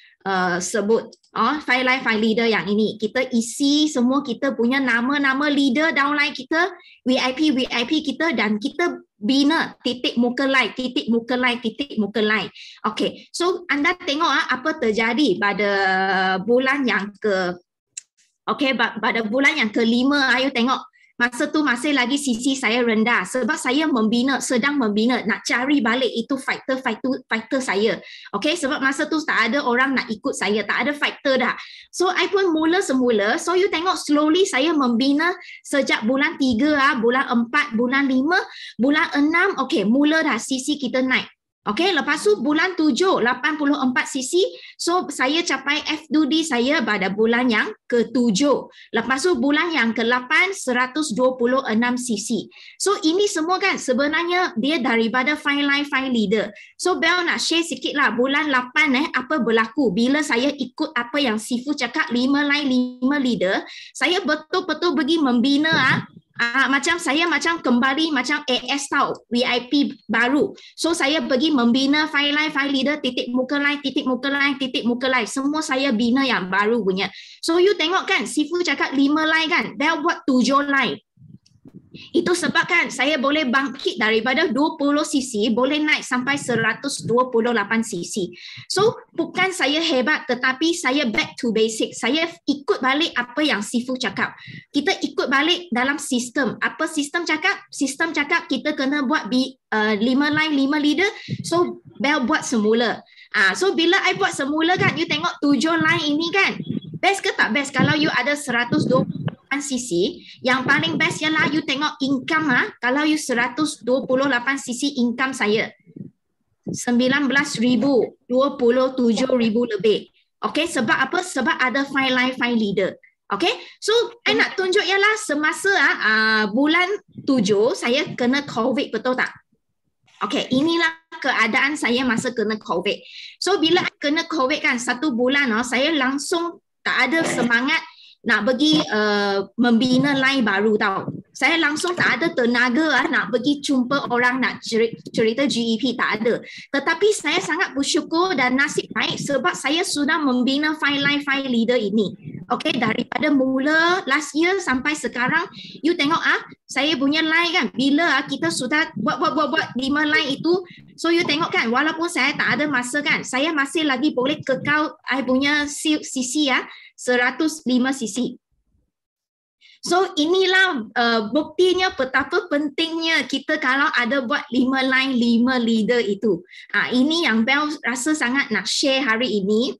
sebut. 5 Life 5 Leader yang ini. Kita isi semua kita punya nama-nama leader downline kita, VIP kita, dan kita bina titik muka lain. Okay, so anda tengok apa terjadi pada bulan yang pada bulan yang kelima. Ayo tengok, masa tu masih lagi sisi saya rendah sebab saya sedang membina, nak cari balik itu fighter saya. Okay, sebab masa tu tak ada orang nak ikut saya, tak ada fighter dah. So I pun mula semula. So you tengok slowly saya membina sejak bulan 3, bulan 4, bulan 5, bulan 6. Okay, mula dah sisi kita naik. Okay, lepas tu bulan 7, 84 cc. So saya capai FDD saya pada bulan yang ke-7. Lepas tu bulan yang ke-8, 126 cc. So ini semua kan sebenarnya dia daripada 5 Life 5 Leader. So Bel nak share sikit lah bulan 8 apa berlaku bila saya ikut apa yang Sifu cakap 5 Life 5 Leader. Saya betul-betul pergi membina macam saya kembali macam AS tau, VIP baru. So saya pergi membina 5 Life 5 Leader, titik muka lain. Semua saya bina yang baru punya. So you tengok kan, Sifu cakap 5 line kan, Bel buat 7 line. Itu sebab kan saya boleh bangkit daripada 20 cc boleh naik sampai 128 cc. So bukan saya hebat, tetapi saya back to basic. Saya ikut balik apa yang Sifu cakap. Kita ikut balik dalam sistem. Apa sistem cakap? Sistem cakap kita kena buat 5 line 5 leader. So Bel buat semula. So bila I buat semula kan, you tengok 7 line ini kan, best ke tak best? Kalau you ada 128 cc, yang paling best ialah you tengok income kalau you 128 cc income saya 19,000, 27,000 lebih. Okay, sebab apa? Sebab ada 5 Life 5 Leader. Okay, so I nak tunjuk ialah semasa bulan 7 saya kena COVID, betul tak? Okay, inilah keadaan saya masa kena COVID. So bila I kena COVID kan, 1 bulan saya langsung tak ada semangat nak pergi membina line baru tau. Saya langsung tak ada tenaga nak pergi jumpa orang nak cerita GEP, tak ada. Tetapi saya sangat bersyukur dan nasib baik sebab saya sudah membina 5 Life 5 Leader ini. Okay, daripada mula last year sampai sekarang, you tengok saya punya line kan, bila kita sudah buat 5 line itu, so you tengok kan, walaupun saya tak ada masa kan, saya masih lagi boleh kekal I punya CC 105 cc. So inilah buktinya betapa pentingnya kita kalau ada buat 5 line 5 leader itu. Ini yang Bel rasa sangat nak share hari ini.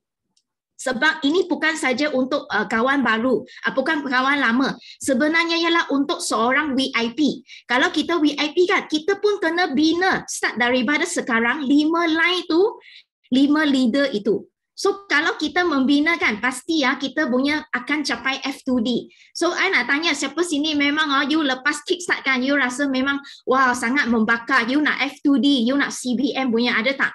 Sebab ini bukan saja untuk kawan baru, bukan kawan lama. Sebenarnya ialah untuk seorang VIP. Kalau kita VIP kan, kita pun kena bina start daripada sekarang 5 line tu, 5 leader itu. So kalau kita membina kan, pasti ya kita punya akan capai F2D. So I nak tanya siapa sini memang you lepas kickstart kan, you rasa memang wow sangat membakar, you nak F2D, you nak CBM punya, ada tak?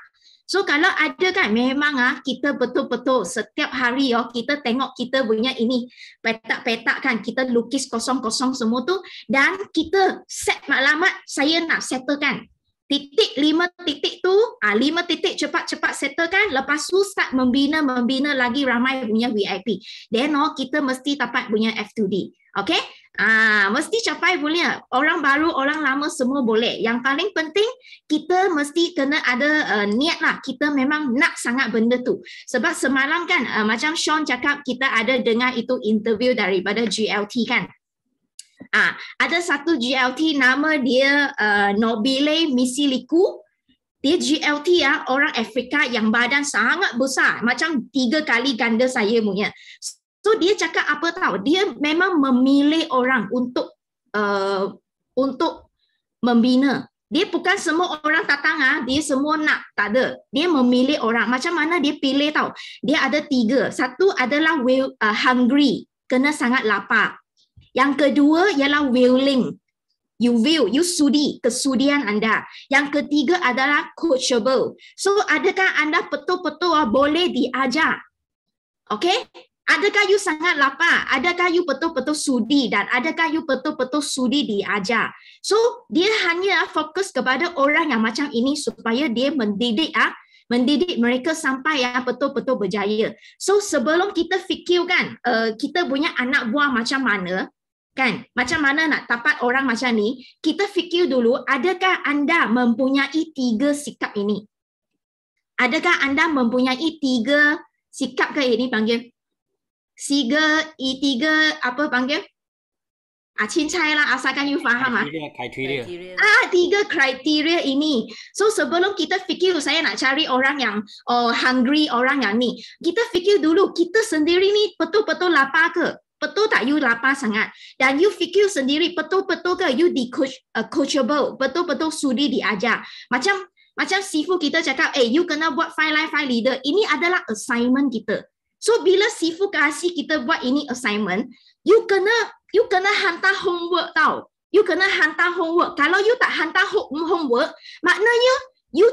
So kalau ada kan, memang kita betul-betul setiap hari kita tengok kita punya ini petak-petak kan, kita lukis kosong-kosong semua tu, dan kita set maklumat saya nak settlekan. Titik 5 titik tu, 5 titik cepat-cepat settlekan, lepas tu start membina lagi ramai punya VIP. Then kita mesti dapat punya F2D. Okay? Mesti capai boleh. Orang baru, orang lama semua boleh. Yang paling penting kita mesti kena ada niat lah. Kita memang nak sangat benda tu. Sebab semalam kan macam Sean cakap, kita ada dengar itu interview daripada GLT kan. Ada satu GLT nama dia Nobile Misiliku. Dia GLT orang Afrika yang badan sangat besar, macam 3 kali ganda saya punya. So dia cakap apa tahu? Dia memang memilih orang untuk membina. Dia bukan semua orang datang dia semua nak, tak ada. Dia memilih orang. Macam mana dia pilih tahu? Dia ada 3. Satu adalah hungry, kena sangat lapar. Yang kedua ialah willing. You sudi, kesudian anda. Yang ketiga adalah coachable. So adakah anda betul-betul boleh diajar? Okay? Adakah you sangat lapar? Adakah you betul-betul sudi? Dan adakah you betul-betul sudi diajar? So dia hanya fokus kepada orang yang macam ini supaya dia mendidik mereka sampai yang betul-betul berjaya. So sebelum kita fikirkan kita punya anak buah macam mana, kan? Macam mana nak dapat orang macam ni? Kita fikir dulu, adakah anda mempunyai 3 sikap ini? Adakah anda mempunyai 3 sikap ke ini panggil? 3 apa panggil? Cincai lah, asalkan you faham Kriteria. 3 kriteria ini. So sebelum kita fikir saya nak cari orang yang hungry, orang yang ni, kita fikir dulu kita sendiri ni betul-betul lapar ke? Betul tak you lapar sangat? Dan you fikir sendiri betul-betul ke you coachable, betul-betul sudi diajar. Macam Sifu kita cakap, you kena buat 5 line 5 leader. Ini adalah assignment kita. So bila Sifu kasih kita buat ini assignment, you kena hantar homework tau. You kena hantar homework. Kalau you tak hantar homework, maknanya you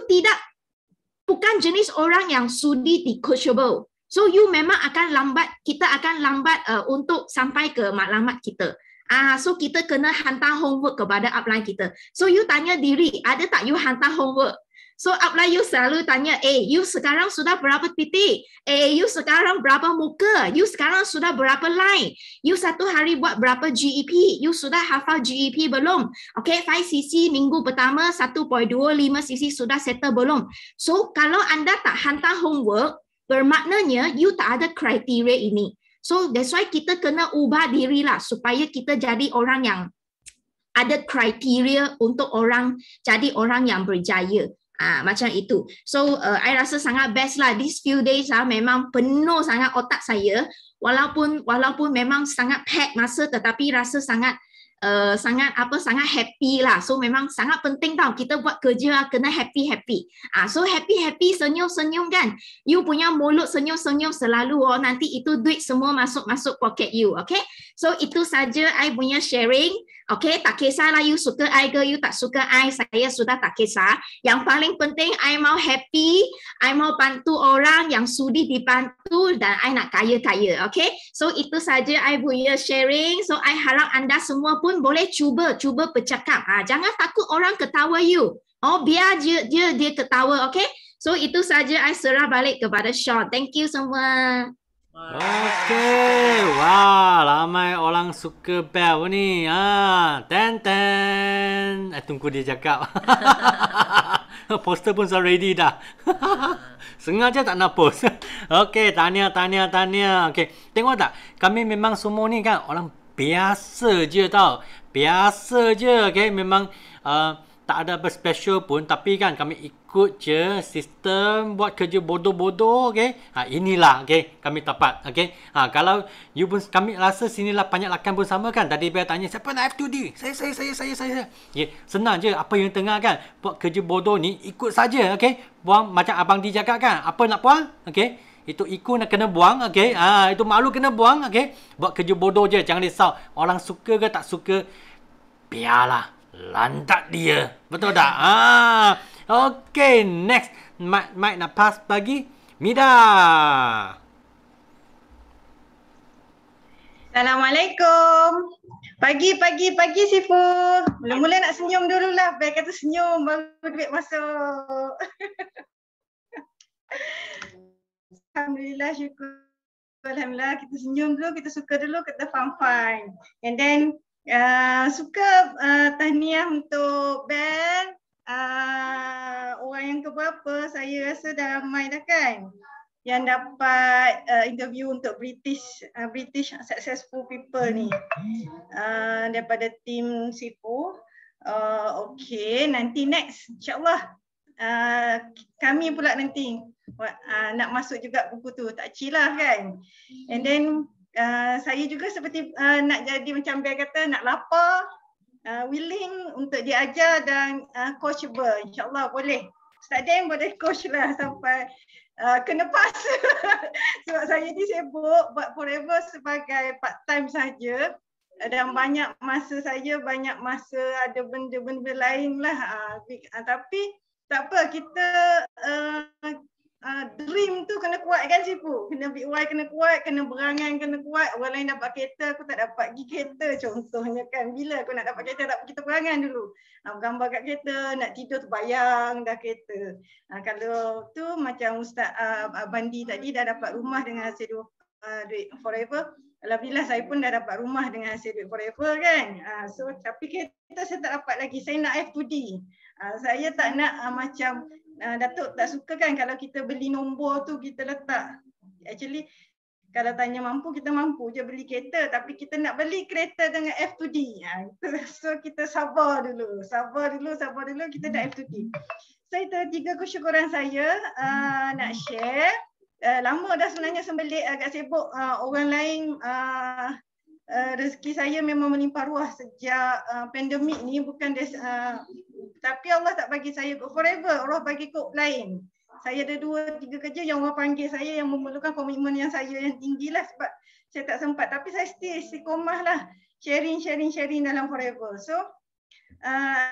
bukan jenis orang yang sudi di coachable. So you memang akan lambat, kita akan lambat untuk sampai ke maklumat kita. So kita kena hantar homework kepada upline kita. So you tanya diri, ada tak you hantar homework? So upline you selalu tanya, you sekarang sudah berapa titik? You sekarang berapa muka? You sekarang sudah berapa line? You satu hari buat berapa GEP? You sudah hafal GEP belum? Okay, 5 cc minggu pertama, 1.25 cc sudah settle belum? So kalau anda tak hantar homework, bermaknanya you tak ada kriteria ini. So that's why kita kena ubah diri lah supaya kita jadi orang yang ada kriteria untuk jadi orang yang berjaya. Macam itu. So I rasa sangat best lah. These few days memang penuh sangat otak saya. Walaupun memang sangat pack masa, tetapi rasa sangat happy lah. So memang sangat penting tau kita buat kerja kena happy. So happy senyum kan. You punya mulut senyum selalu nanti itu duit semua masuk pocket you. Okay? So itu saja I punya sharing. Okay, tak kisahlah you suka I ke you tak suka I, saya sudah tak kisah. Yang paling penting I mau happy, I mau bantu orang yang sudi dibantu, dan I nak kaya. Okay, so itu saja I punya sharing. So I harap anda semua pun boleh cuba bercakap. Jangan takut orang ketawa you. Biar dia ketawa. Okay, so itu saja I serah balik kepada Sean. Thank you semua. Okey, wah, ramai orang suka bell ni. Tunggu dia cakap. Poster pun sudah ready dah. Sengaja tak nak post. Okey, tahniah. Okey, tengok tak? Kami memang semua ni kan orang biasa je tau. Biasa je, okey, memang tak ada apa special pun, tapi kan kami ikut je sistem buat kerja bodoh-bodoh, okey. Inilah okey kami dapat, okey. Kalau you pun kami rasa sinilah banyak lakan pun sama kan. Tadi dia tanya siapa nak F2D? Saya. Okey, senang je apa yang tengah kan. Buat kerja bodoh ni ikut saja, okey. Buang macam abang di cakap kan. Apa nak buang? Okey. Itu iku nak kena buang, okey. Itu malu kena buang, okey. Buat kerja bodoh je, jangan risau. Orang suka ke tak suka, biarlah. Lantak dia. Betul tak? Okay, next. Mike nak pass bagi Mida. Assalamualaikum. Pagi Sifu. Mula-mula nak senyum dululah. Baik kata senyum baru duit masuk. Alhamdulillah, syukur. Alhamdulillah, kita senyum dulu, kita suka dulu, kita fun. And then suka tahniah untuk Ben, orang yang keberapa, saya rasa dah ramai dah kan yang dapat interview untuk British Successful People ni daripada tim Sifu. Okay, nanti next insyaAllah kami pula nanti nak masuk juga buku tu, tak cilah kan. And then saya juga seperti nak jadi macam Bel kata, nak lapar, willing untuk diajar dan coachable. InsyaAllah boleh. Ustaz Dan boleh coach lah sampai kena pass. Sebab saya ni sibuk buat Forever sebagai part time saja. Dan banyak masa saya, banyak masa ada benda-benda lain lah. Tapi tak apa, kita dream tu kena kuat kan Sifu. Kena big why kena kuat, kena berangan kena kuat. Orang lain dapat kereta, aku tak dapat pergi kereta contohnya kan. Bila aku nak dapat kereta, tak kita berangan dulu. Gambar kat kereta, nak tidur terbayang dah kereta. Kalau tu macam Ustaz Bandi tadi dah dapat rumah dengan hasil duit Forever. Alhamdulillah saya pun dah dapat rumah dengan hasil duit Forever kan. So tapi kereta saya tak dapat lagi. Saya nak F2D. Saya tak nak macam Datuk tak suka kan kalau kita beli nombor tu kita letak. Actually kalau tanya mampu, kita mampu je beli kereta, tapi kita nak beli kereta dengan F2D. So kita sabar dulu, kita dah F2D. So itu 3 kesyukuran saya nak share. Lama dah sebenarnya sembelit, agak sibuk. Orang lain rezeki saya memang melimpah ruah sejak pandemik ni, bukan tapi Allah tak bagi saya go forever, Allah bagi kod lain. Saya ada 2-3 kerja yang Allah panggil saya yang memerlukan komitmen yang saya yang tinggi lah sebab saya tak sempat. Tapi saya still istiqomah lah sharing dalam Forever. So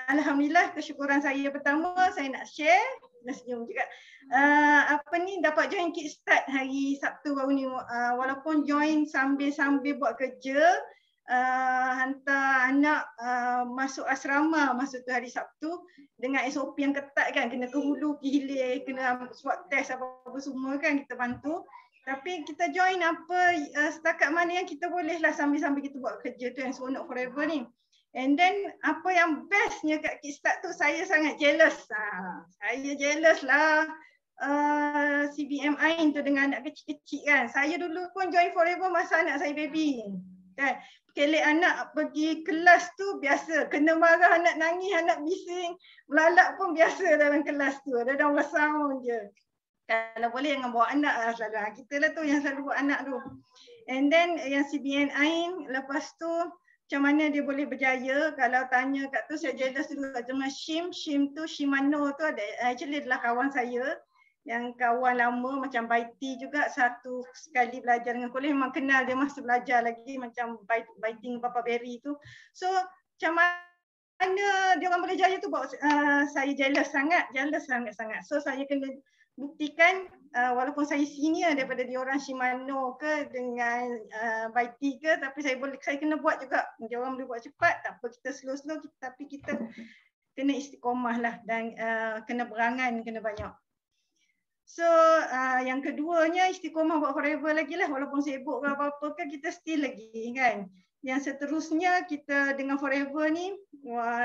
Alhamdulillah, kesyukuran saya pertama saya nak share, nak senyum juga. Dapat join Kickstart hari Sabtu baru ni. Walaupun join sambil buat kerja, hantar anak masuk asrama masa tu hari Sabtu dengan SOP yang ketat kan, kena ke hulu, ke hilir, kena swab test apa-apa semua kan, kita bantu. Tapi kita join setakat mana yang kita boleh lah sambil kita buat kerja tu yang seronok Forever ni. And then apa yang bestnya kat Kickstart tu, saya sangat jealous. Saya jealous lah CBMI tu dengan anak kecil-kecil kan. Saya dulu pun join Forever masa anak saya baby kan. Kelek anak pergi kelas tu biasa, kena marah anak nangis, anak bising, melalak pun biasa dalam kelas tu. Ada orang bersound je. Kalau boleh jangan bawa anak lah selalu. Kita lah tu yang selalu bawa anak tu. And then yang CBNI lepas tu macam mana dia boleh berjaya. Kalau tanya kat tu saya jealous dulu dengan Shim tu, Shimano tu ada, actually adalah kawan saya. Yang kawan lama macam Baiti juga, satu sekali belajar dengan kuliah, memang kenal dia masa belajar lagi macam Baiting Papa Berry tu. So macam mana dia orang boleh jaya tu buat saya jealous sangat. So saya kena buktikan walaupun saya senior daripada dia orang Shimano ke dengan Baiti ke, tapi saya kena buat juga. Dia orang boleh buat cepat, tak apa kita slow tapi kita kena istiqomah lah dan kena berangan, kena banyak. So yang keduanya istiqomah buat Forever lagi lah, walaupun sibuk ke apa-apa ke kita still lagi kan. Yang seterusnya kita dengan Forever ni,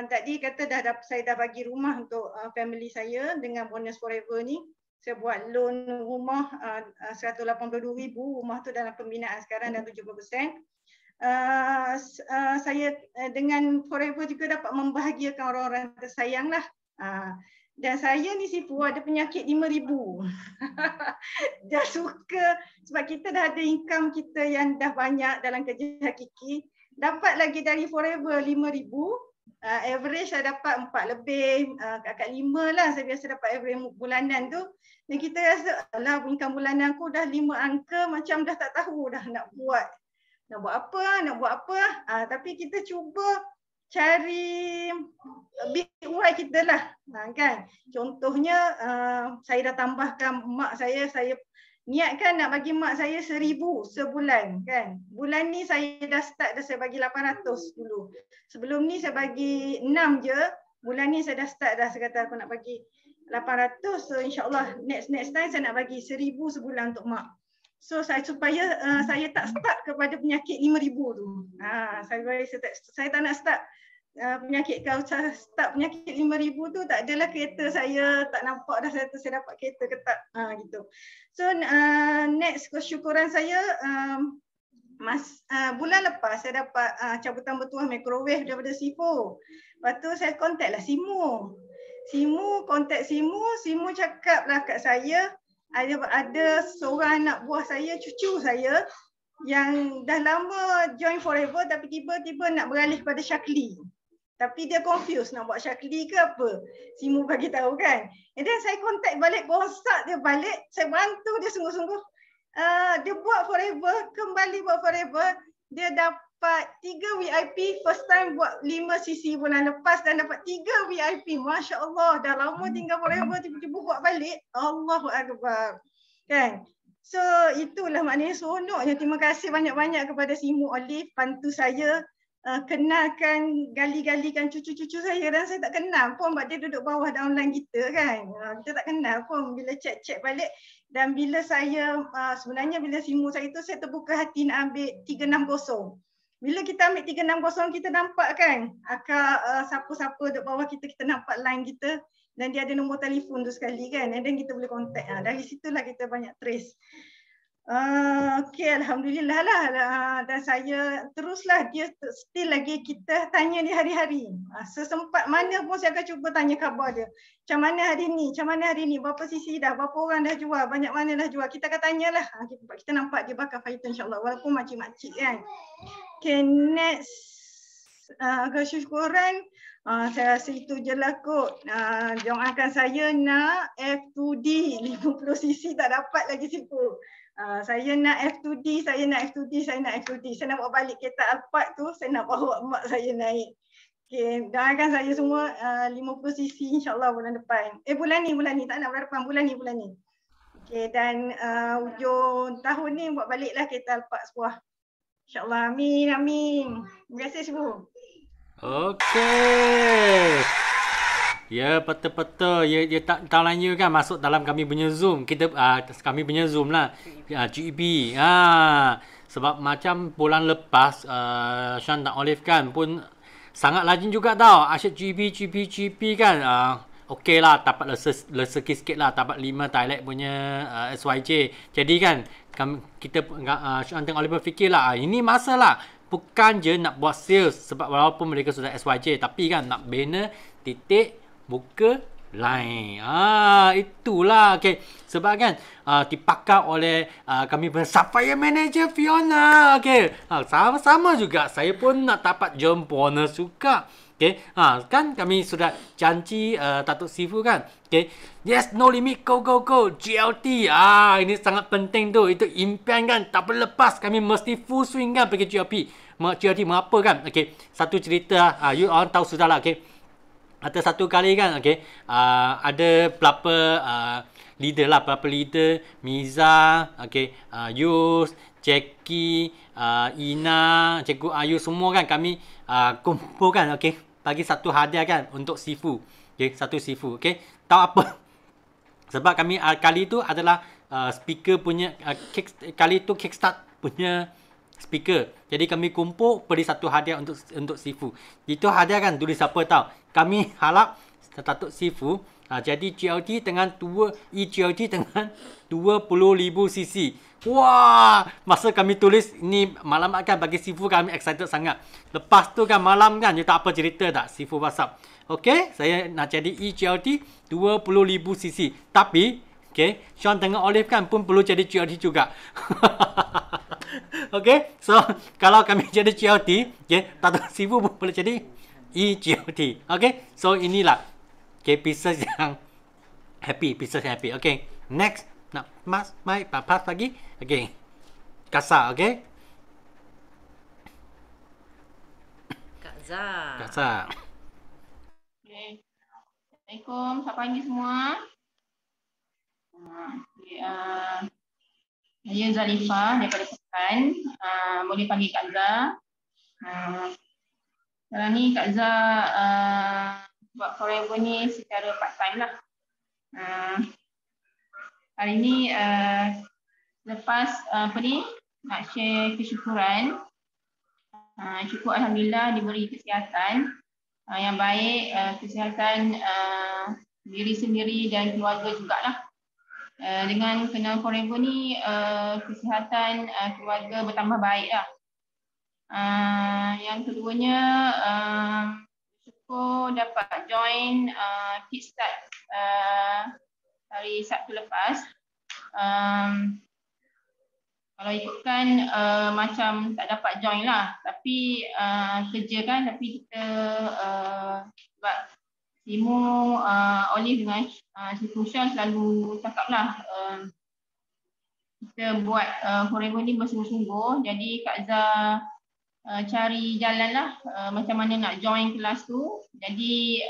tadi kata saya dah bagi rumah untuk family saya dengan bonus Forever ni. Saya buat loan rumah 182,000, rumah tu dalam pembinaan sekarang dah 70%. saya dengan Forever juga dapat membahagiakan orang-orang tersayang lah. Dan saya ni Sifu ada penyakit 5,000. Dah suka sebab kita dah ada income kita yang dah banyak dalam kerja hakiki. Dapat lagi dari Forever 5,000. Average saya dapat 4 lebih, kat 5 lah saya biasa dapat average bulanan tu. Dan kita rasa alah income bulanan aku dah 5 angka macam dah tak tahu dah nak buat apa. Tapi kita cuba cari big why kita lah, kan. Contohnya saya dah tambahkan mak saya niatkan nak bagi mak saya 1,000 sebulan, kan. Bulan ni saya dah start, saya bagi 800 dulu. Sebelum ni saya bagi 6 je. Bulan ni saya dah start saya kata aku nak bagi 800. So insyaAllah next time saya nak bagi 1,000 sebulan untuk mak. So supaya saya tak start kepada penyakit 5,000 tu. Saya tak nak start penyakit start penyakit 5,000 tu, tak adalah kereta saya tak nampak dah saya dapat kereta ke tak, gitu. So next kesyukuran saya bulan lepas saya dapat cabutan bertuah microwave daripada Sifu. Lepas tu saya contact lah Simu cakap lah kat saya ada seorang anak buah saya, cucu saya yang dah lama join Forever tapi tiba-tiba nak beralih kepada Syakli. Tapi dia confused nak buat Syakli ke apa. Simu bagi tahu, kan. And then saya contact balik, bonsak dia balik. Saya bantu dia sungguh-sungguh. Dia buat kembali buat Forever. Dia dapat 3 VIP, first time buat 5 cc bulan lepas dan dapat 3 VIP. Masya Allah, dah lama tinggal Forever, tiba-tiba buat balik. Allahu Akbar. Kan. So itulah maknanya seronoknya. Terima kasih banyak-banyak kepada Simu Olive, bantu saya kenalkan, gali-galikan cucu-cucu saya, dan saya tak kenal pun sebab dia duduk bawah downline kita, kan. Kita tak kenal pun bila cek balik. Dan bila saya sebenarnya bila Simu saya tu saya terbuka hati nak ambil 360. Bila kita ambil 360 kita nampak, kan, siapa-siapa duduk bawah kita nampak line kita dan dia ada nombor telefon tu sekali, kan. Dan kita boleh contact. Dari situlah kita banyak trace. Okey, alhamdulillah lah. Dan saya teruslah, dia still lagi kita tanya dia hari-hari. Sesempat mana pun saya akan cuba tanya khabar dia. Macam mana hari ni? Berapa sisi dah? Berapa orang dah jual? Banyak mana dah jual? Kita akan tanyalah. Kita nampak dia bakal fighter insya-Allah walaupun makcik-makcik, kan. Okay, next. Kesyukuran. Saya rasa itu je lah kot. Doakan saya nak F2D 50 cc tak dapat lagi Sifu. Saya nak F2D, saya nak bawa balik kereta Alphard tu, saya nak bawa mak saya naik. Okay, doakan saya semua 50 cc insyaAllah bulan depan. Bulan ni, tak nak bulan depan, bulan ni. Okay, dan hujung tahun ni buat baliklah kereta Alphard sebuah. InsyaAllah, amin. Terima kasih Sifu. Okey. Ya, betul-betul. Ya tak lanya, kan, masuk dalam kami punya Zoom. Kami punya Zoom lah. GEB. Sebab macam bulan lepas Sean dan Olive, kan, pun sangat lajin juga tau. Asyik GP, kan. Okey lah, dapat lesa sikit lah. Dapat 5 Thailand punya SYJ. Jadi, kan, kita Sean dan Olive berfikir lah, ini masa lah. Bukan je nak buat sales sebab walaupun mereka sudah SYJ, tapi, kan, nak bina titik buka line. Itulah. Okay. Sebab, kan, dipakar oleh kami punya Sapphire Manager Fiona. Okay. Sama-sama juga. Saya pun nak dapat jom bonus juga. Okay. Kan kami sudah janji Datuk Sifu, kan. Okay. Yes, no limit, go. GLT. Ini sangat penting tu. Itu impian, kan. Tak boleh lepas. Kami mesti full swing, kan, pergi GLT. Mengapa, kan. Okay. Satu cerita. You orang tahu sudah lah. Okay. Ada satu kali, kan, okay, ada beberapa leader, Miza, okay, Yus, Jackie, Ina, Cikgu Ayu, semua, kan, kami kumpul, kan, okay, bagi satu hadiah, kan, untuk Sifu, okay, satu Sifu, okay. Tahu apa? Sebab kami kali itu adalah speaker punya, kali itu Kickstart punya speaker. Jadi kami kumpul beri satu hadiah untuk Sifu. Itu hadiah, kan, tulis apa tahu? Kami harap Datuk Sifu jadi GLT dengan 20,000 cc. Wah, masa kami tulis ni malam kan bagi Sifu kami excited sangat. Lepas tu kan malam kan, you tak apa cerita tak Sifu WhatsApp. Okey, saya nak jadi EGLT 20,000 cc. Tapi, okey, Sean tengah Olive kan pun perlu jadi GLT juga. Okey, so kalau kami jadi GLT, okey, tak tahu Sifu pun boleh jadi EGLT. Okey, so inilah okey pieces yang happy, pieces yang happy. Okey, next. Nak mai pass lagi. Okey. Kasa, okey? Kak Zah. Kasa. Okay. Assalamualaikum, selamat pagi semua. Okay, saya Zalifah daripada Pekan. Boleh panggil Kak Zah. Sekarang ni Kak Zah buat forever ni secara part time lah. Hari ni lepas nak share kesyukuran. Syukur Alhamdulillah diberi kesihatan yang baik, kesihatan diri sendiri dan keluarga jugalah. Dengan kena forever ni kesihatan keluarga bertambah baik lah. Yang keduanya syukur dapat join Kickstart hari Sabtu lepas. Kalau ikutkan macam tak dapat join lah. Tapi kerja kan, tapi kita sebab Simu, Olive dengan Sifu Sean selalu cakap lah kita buat forever ni bersungguh-sungguh. Jadi Kak Zah cari jalan lah macam mana nak join kelas tu. Jadi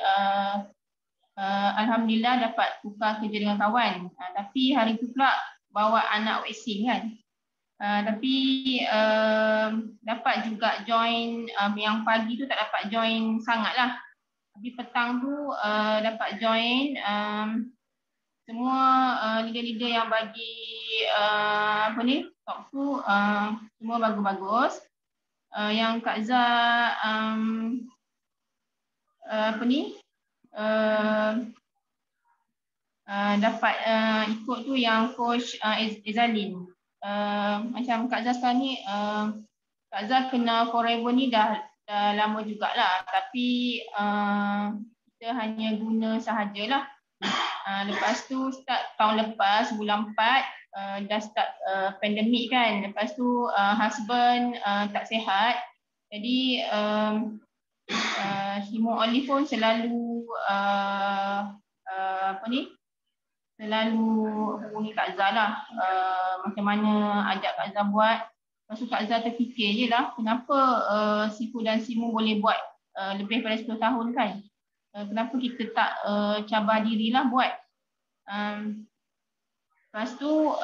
Alhamdulillah dapat tukar kerja dengan kawan. Tapi hari tu pula bawa anak waxing kan. Tapi dapat juga join yang pagi tu tak dapat join sangat lah. Tapi petang tu dapat join semua leader-leader yang bagi talk tu semua bagus-bagus. Yang Kak Zah dapat ikut tu yang coach Ezalin. Macam Kak Zah sekarang ni, Kak Zah kena forever ni dah lama jugalah. Tapi kita hanya guna sahajalah. Lepas tu start tahun lepas bulan 4 dah start pandemik kan. Lepas tu husband tak sihat. Jadi Simu Olive pun selalu selalu hubungi Kak Zah lah macam mana ajak Kak Zah buat. Lepas tu Kak Zah terfikir je lah kenapa Sifu dan Simu boleh buat lebih daripada 10 tahun kan. Kenapa kita tak cabar dirilah buat. Lepas tu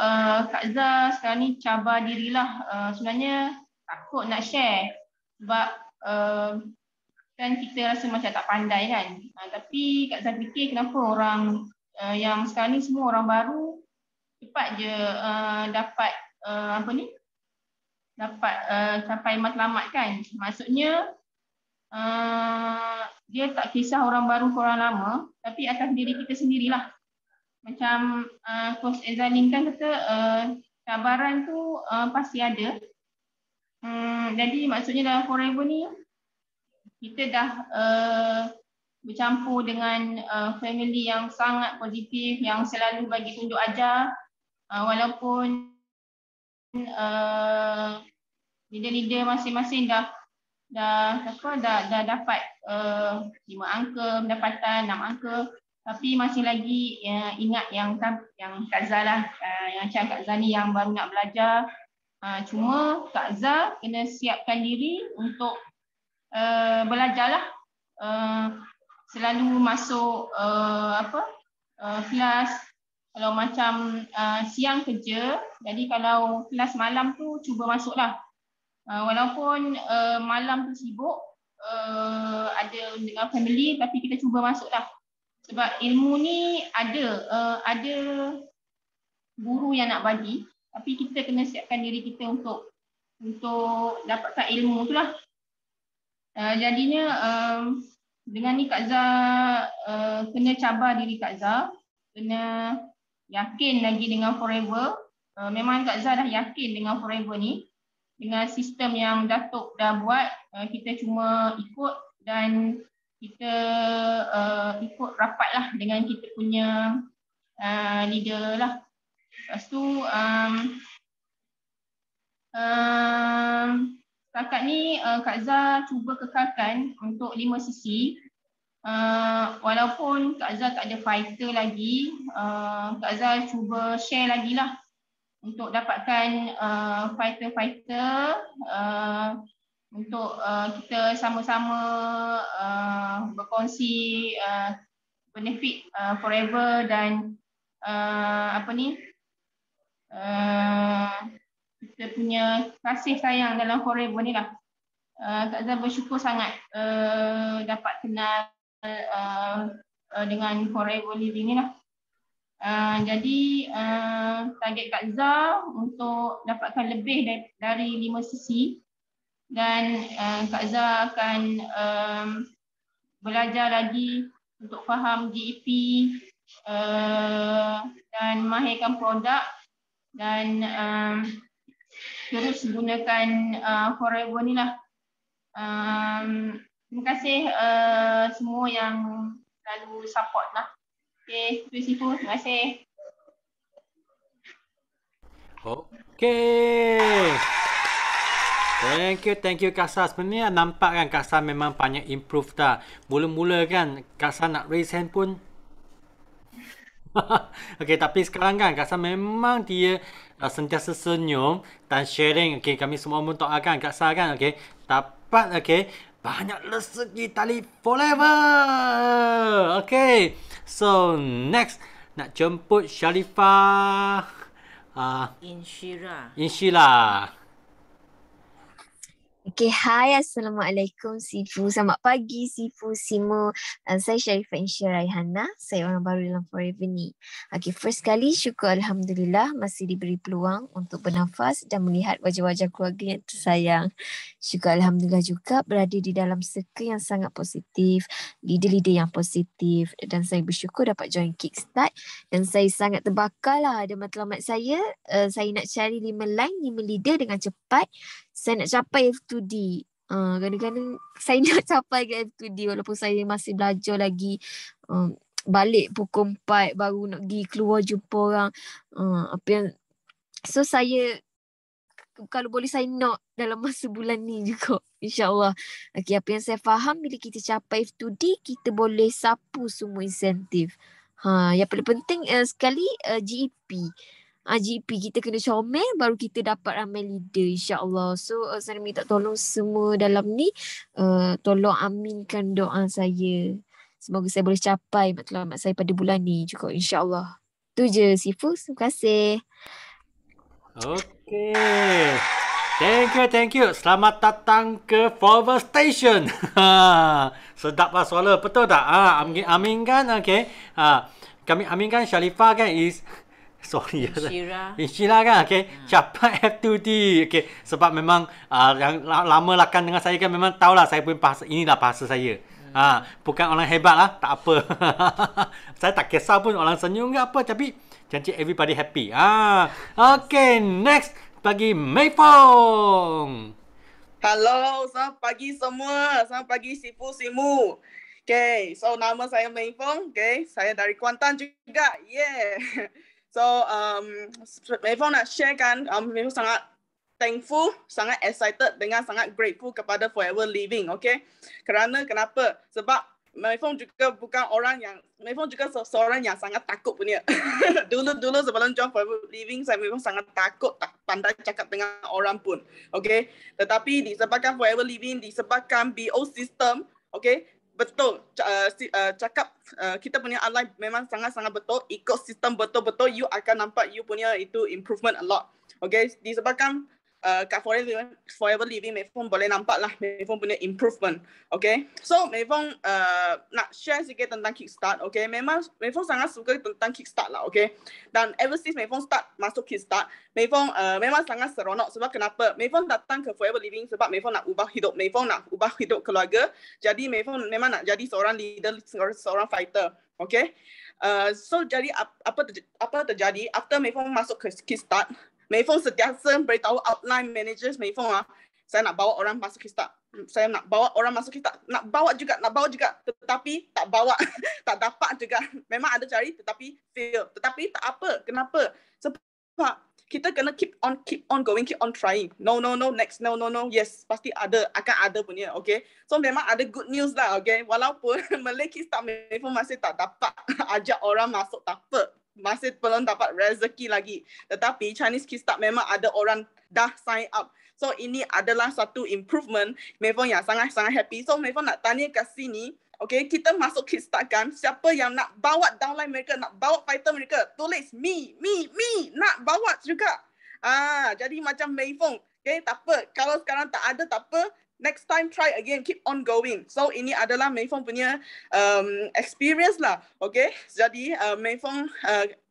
Kak Zah sekarang ni cabar dirilah. Sebenarnya takut nak share sebab kan kita rasa macam tak pandai kan. Tapi Kak Zah fikir kenapa orang yang sekarang ni semua orang baru cepat je dapat dapat capai matlamat kan. Maksudnya dia tak kisah orang baru ke orang lama, tapi atas diri kita sendirilah. Macam Coach Ezalin kan kata cabaran tu pasti ada. Jadi maksudnya dalam forever ni kita dah bercampur dengan family yang sangat positif, yang selalu bagi tunjuk ajar, walaupun leader-leader masing-masing dah dapat 5 angka pendapatan, 6 angka, tapi masih lagi ingat yang Kak Zah lah, yang macam Kak Zah ni yang baru nak belajar. Cuma Kak Zah kena siapkan diri untuk belajarlah. Selalu masuk kelas. Kalau macam siang kerja, jadi kalau kelas malam tu cuba masuklah. Walaupun malam tu sibuk, ada dengan family, tapi kita cuba masuklah. Sebab ilmu ni ada guru yang nak bagi, tapi kita kena siapkan diri kita untuk dapatkan ilmu tu lah. Jadinya dengan ni Kak Zah kena cabar diri Kak Zah, kena yakin lagi dengan forever. memang Kak Zah dah yakin dengan Forever ni. Dengan sistem yang Datuk dah buat, kita cuma ikut dan kita ikut rapat lah dengan kita punya leader lah. Lepas tu setakat ni Kak Zah cuba kekalkan untuk 5 sisi. Walaupun Kak Zah tak ada fighter lagi, Kak Zah cuba share lagi lah untuk dapatkan fighter-fighter untuk kita sama-sama berkongsi benefit Forever dan kita punya kasih sayang dalam Forever ni lah. Kak Zah bersyukur sangat dapat kenal dengan Forever Living ni lah. Jadi target Kak Zah untuk dapatkan lebih dari 5 sisi dan Kak Zah akan belajar lagi untuk faham GEP dan mahirkan produk dan terus gunakan Forever ni lah. Terima kasih semua yang selalu support lah. Okay, terima kasih Sifu. Terima kasih. Okay. Thank you Kak Sah. Sebenarnya nampak kan Kak Sah memang banyak improve dah. Mula-mula kan Kak Sah nak raise hand pun okay, tapi sekarang kan Kak Sah memang dia sentiasa senyum dan sharing. Okay, kami semua pun doakan Kak Sah kan. Okay, dapat okay, banyak rezeki tali Forever. Okay, so next nak jemput Sharifah Inshira. Okay, hai, Assalamualaikum Sifu. Selamat pagi Sifu, Simu. Saya Sharifah Inshira Raihana. Saya orang baru dalam Forever ni. Okay, first kali syukur Alhamdulillah masih diberi peluang untuk bernafas dan melihat wajah-wajah keluarga yang tersayang. Syukur Alhamdulillah juga berada di dalam circle yang sangat positif, leader-leader yang positif, dan saya bersyukur dapat join Kickstart dan saya sangat terbakar lah ada matlamat saya nak cari 5 line, 5 leader dengan cepat. Saya nak capai F2D. Kadang-kadang saya nak capai ke F2D walaupun saya masih belajar lagi. Balik pukul 4 baru nak pergi keluar jumpa orang. So saya, kalau boleh saya nak dalam masa bulan ni juga, insyaAllah. Okay, apa yang saya faham, bila kita capai F2D, kita boleh sapu semua insentif. Yang paling penting sekali GEP. GEP kita kena comel baru kita dapat ramai leader, insyaAllah. So saya minta tolong semua dalam ni, tolong aminkan doa saya. Semoga saya boleh capai matlamat saya pada bulan ni juga, insyaAllah. Tu je Sifu, terima kasih. Okay, thank you. Selamat datang ke Forever Station. Sedap lah suara, betul tak? Aminkan, okay. Kami aminkan Sharifah kan is Inshira kan, okay. Capai F2D, okay. Sebab memang yang lama lakan dengan saya kan memang tahulah saya pun bahasa, inilah bahasa saya. Bukan orang hebat lah, tak apa. Saya tak kisah pun orang senyum ke apa, tapi janji everybody happy. Okay, next bagi Mei Fong. Hello, selamat pagi semua. Selamat pagi Sifu Simu. Okay, so nama saya Mei Fong. Okay, saya dari Kuantan juga. Yeah. So, Mei Fong nak share kan, Mei Fong sangat thankful, sangat excited dengan sangat grateful kepada Forever Living, okay? Kerana kenapa? Sebab Mei Fong juga bukan orang yang, Mei Fong juga seorang yang sangat takut punya. Dulu sebelum join Forever Living, Mei Fong sangat takut, tak pandai cakap dengan orang pun, okay? Tetapi disebabkan Forever Living, disebabkan BO system, okay? Betul, cakap kita punya online memang sangat-sangat betul, ikut sistem betul-betul, you akan nampak you punya itu improvement a lot. Okay, disebabkan kat Forever Living, Mei Fong boleh nampak lah Mei Fong punya improvement. Okay, so Mei Fong nak share sikit tentang Kickstart. Okay, memang Mei Fong sangat suka tentang Kickstart lah. Okay, dan ever since Mei Fong start masuk Kickstart, Mei Fong memang sangat seronok. Sebab kenapa? Mei Fong datang ke Forever Living sebab Mei Fong nak ubah hidup, Mei Fong nak ubah hidup keluarga. Jadi Mei Fong memang nak jadi seorang leader, seorang fighter. Okay, So jadi apa terjadi after Mei Fong masuk ke Kickstart, Mei Fong sentiasa beritahu outline managers Mei Fong saya nak bawa orang masuk Kickstart. Saya nak bawa orang masuk Kickstart. Nak bawa juga. Tetapi tak bawa, tak dapat juga. Memang ada cari tetapi fail. Tetapi tak apa. Kenapa? Sebab kita kena keep on going, keep on trying. No, next, no. Yes, pasti akan ada punya, okay? So memang ada good news lah, okay? Walaupun Malay Kickstart Mei Fong masih tak dapat ajak orang masuk, tak apa. Masih belum dapat rezeki lagi. Tetapi Chinese Kickstart memang ada orang dah sign up. So ini adalah satu improvement Mei Fong yang sangat-sangat happy. So Mei Fong nak tanya kat sini, okay, kita masuk Kickstart kan, siapa yang nak bawa downline mereka, nak bawa fighter mereka, tulis me, nak bawa juga. Jadi macam Mei Fong, okay, tak apa. Kalau sekarang tak ada, tak apa. Next time try again, keep on going. So ini adalah Mei Fong punya experience lah, okay. Jadi Mei Fong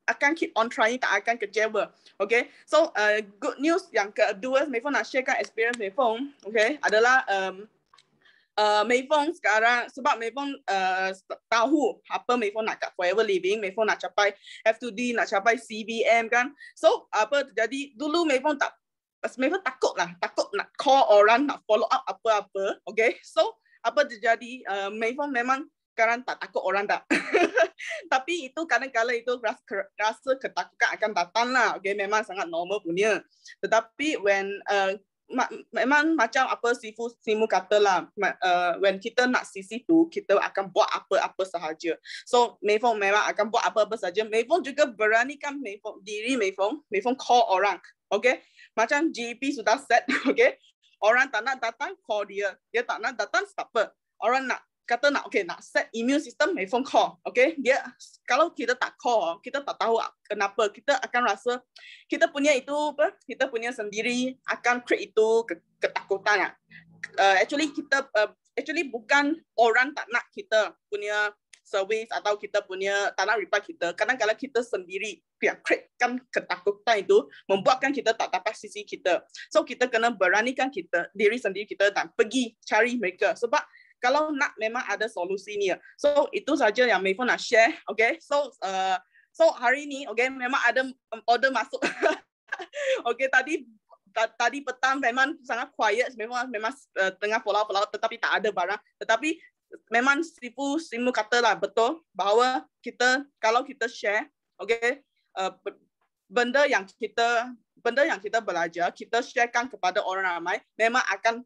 akan keep on trying, tak akan kecewa. Okay, so good news yang kedua Mei Fong nak sharekan experience Mei Fong, okay, adalah Mei Fong sekarang, sebab Mei Fong tahu apa Mei Fong nak kat Forever Living, Mei Fong nak capai F2D, nak capai CBM kan. So apa terjadi, dulu Mei Fong takut nak call orang, nak follow up apa-apa, okay. So apa terjadi, Mei Fong memang sekarang tak takut orang dah. Tapi itu kadang-kadang itu rasa ketakutan akan datang lah. Okay, memang sangat normal punya. Tetapi when memang macam apa Simu kata lah, when kita nak CC tu, kita akan buat apa-apa sahaja. So Mei Fong memang akan buat apa-apa sahaja. Mei Fong juga beranikan diri Mei Fong call orang. Okay, macam GEP sudah set. Okay, orang tak nak datang, call dia. Dia tak nak datang, tak apa. Orang nak kata nak set immune system, Mei Fong call, okay. Dia kalau kita tak call, kita tak tahu kenapa, kita akan rasa kita punya itu kita punya sendiri akan create itu ketakutan. Actually bukan orang tak nak kita punya service atau kita punya tak nak reply kita. Kadang-kadang kita sendiri yang createkan ketakutan itu, membuatkan kita tak dapat sisi kita. So kita kena beranikan diri sendiri kita dan pergi cari mereka. Sebab kalau nak memang ada solusi ni. So itu saja yang Mei Fong nak share, okay. So hari ni, okay, memang ada order masuk. Okay, tadi petang memang sangat quiet, memang tengah follow tetapi tak ada barang. Tetapi memang Simu katalah betul bahawa kalau kita share, okay, benda yang kita belajar, kita sharekan kepada orang ramai, memang akan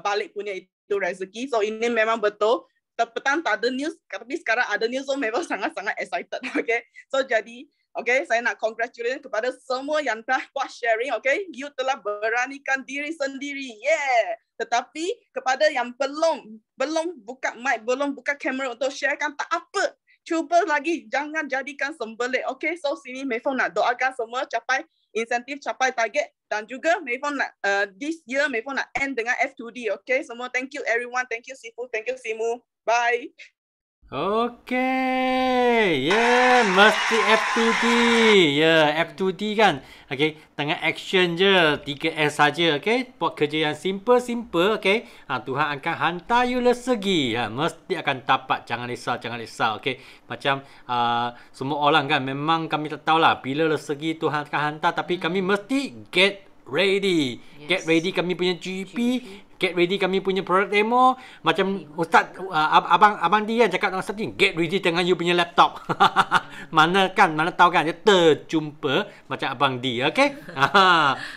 balik punya itu rezeki. So ini memang betul. Petang tak ada news, tapi sekarang ada news, so memang sangat-sangat excited. Okay, so jadi okay, saya nak congratulate kepada semua yang telah buat sharing. Okay, you telah beranikan diri sendiri, yeah. Tetapi kepada yang belum buka mic, belum buka kamera untuk sharekan, tak apa, cuba lagi, jangan jadikan sembelit. Okay, so sini Mei Fong nak doakan semua capai insentif, capai target, dan juga Mei Fong nak this year Mei Fong nak end dengan F2D. Okay, semua thank you everyone, thank you Sifu, thank you Simu, bye. Okay, yeah, mesti F2D, F2D kan. Okay, tengah action je, 3S saja. Okay, buat kerja yang simple, okay. Tuhan akan hantar you rezeki, mesti akan dapat, jangan risau. Okay, macam semua orang kan, memang kami tak tahu lah bila rezeki Tuhan akan hantar, tapi kami mesti get ready. Get ready kami punya GP, get ready kami punya produk demo. Macam Ustaz, Abang Di kan cakap dengan Ustaz ni, get ready dengan you punya laptop. Mana tahu kan, dia terjumpa macam Abang Di, okay.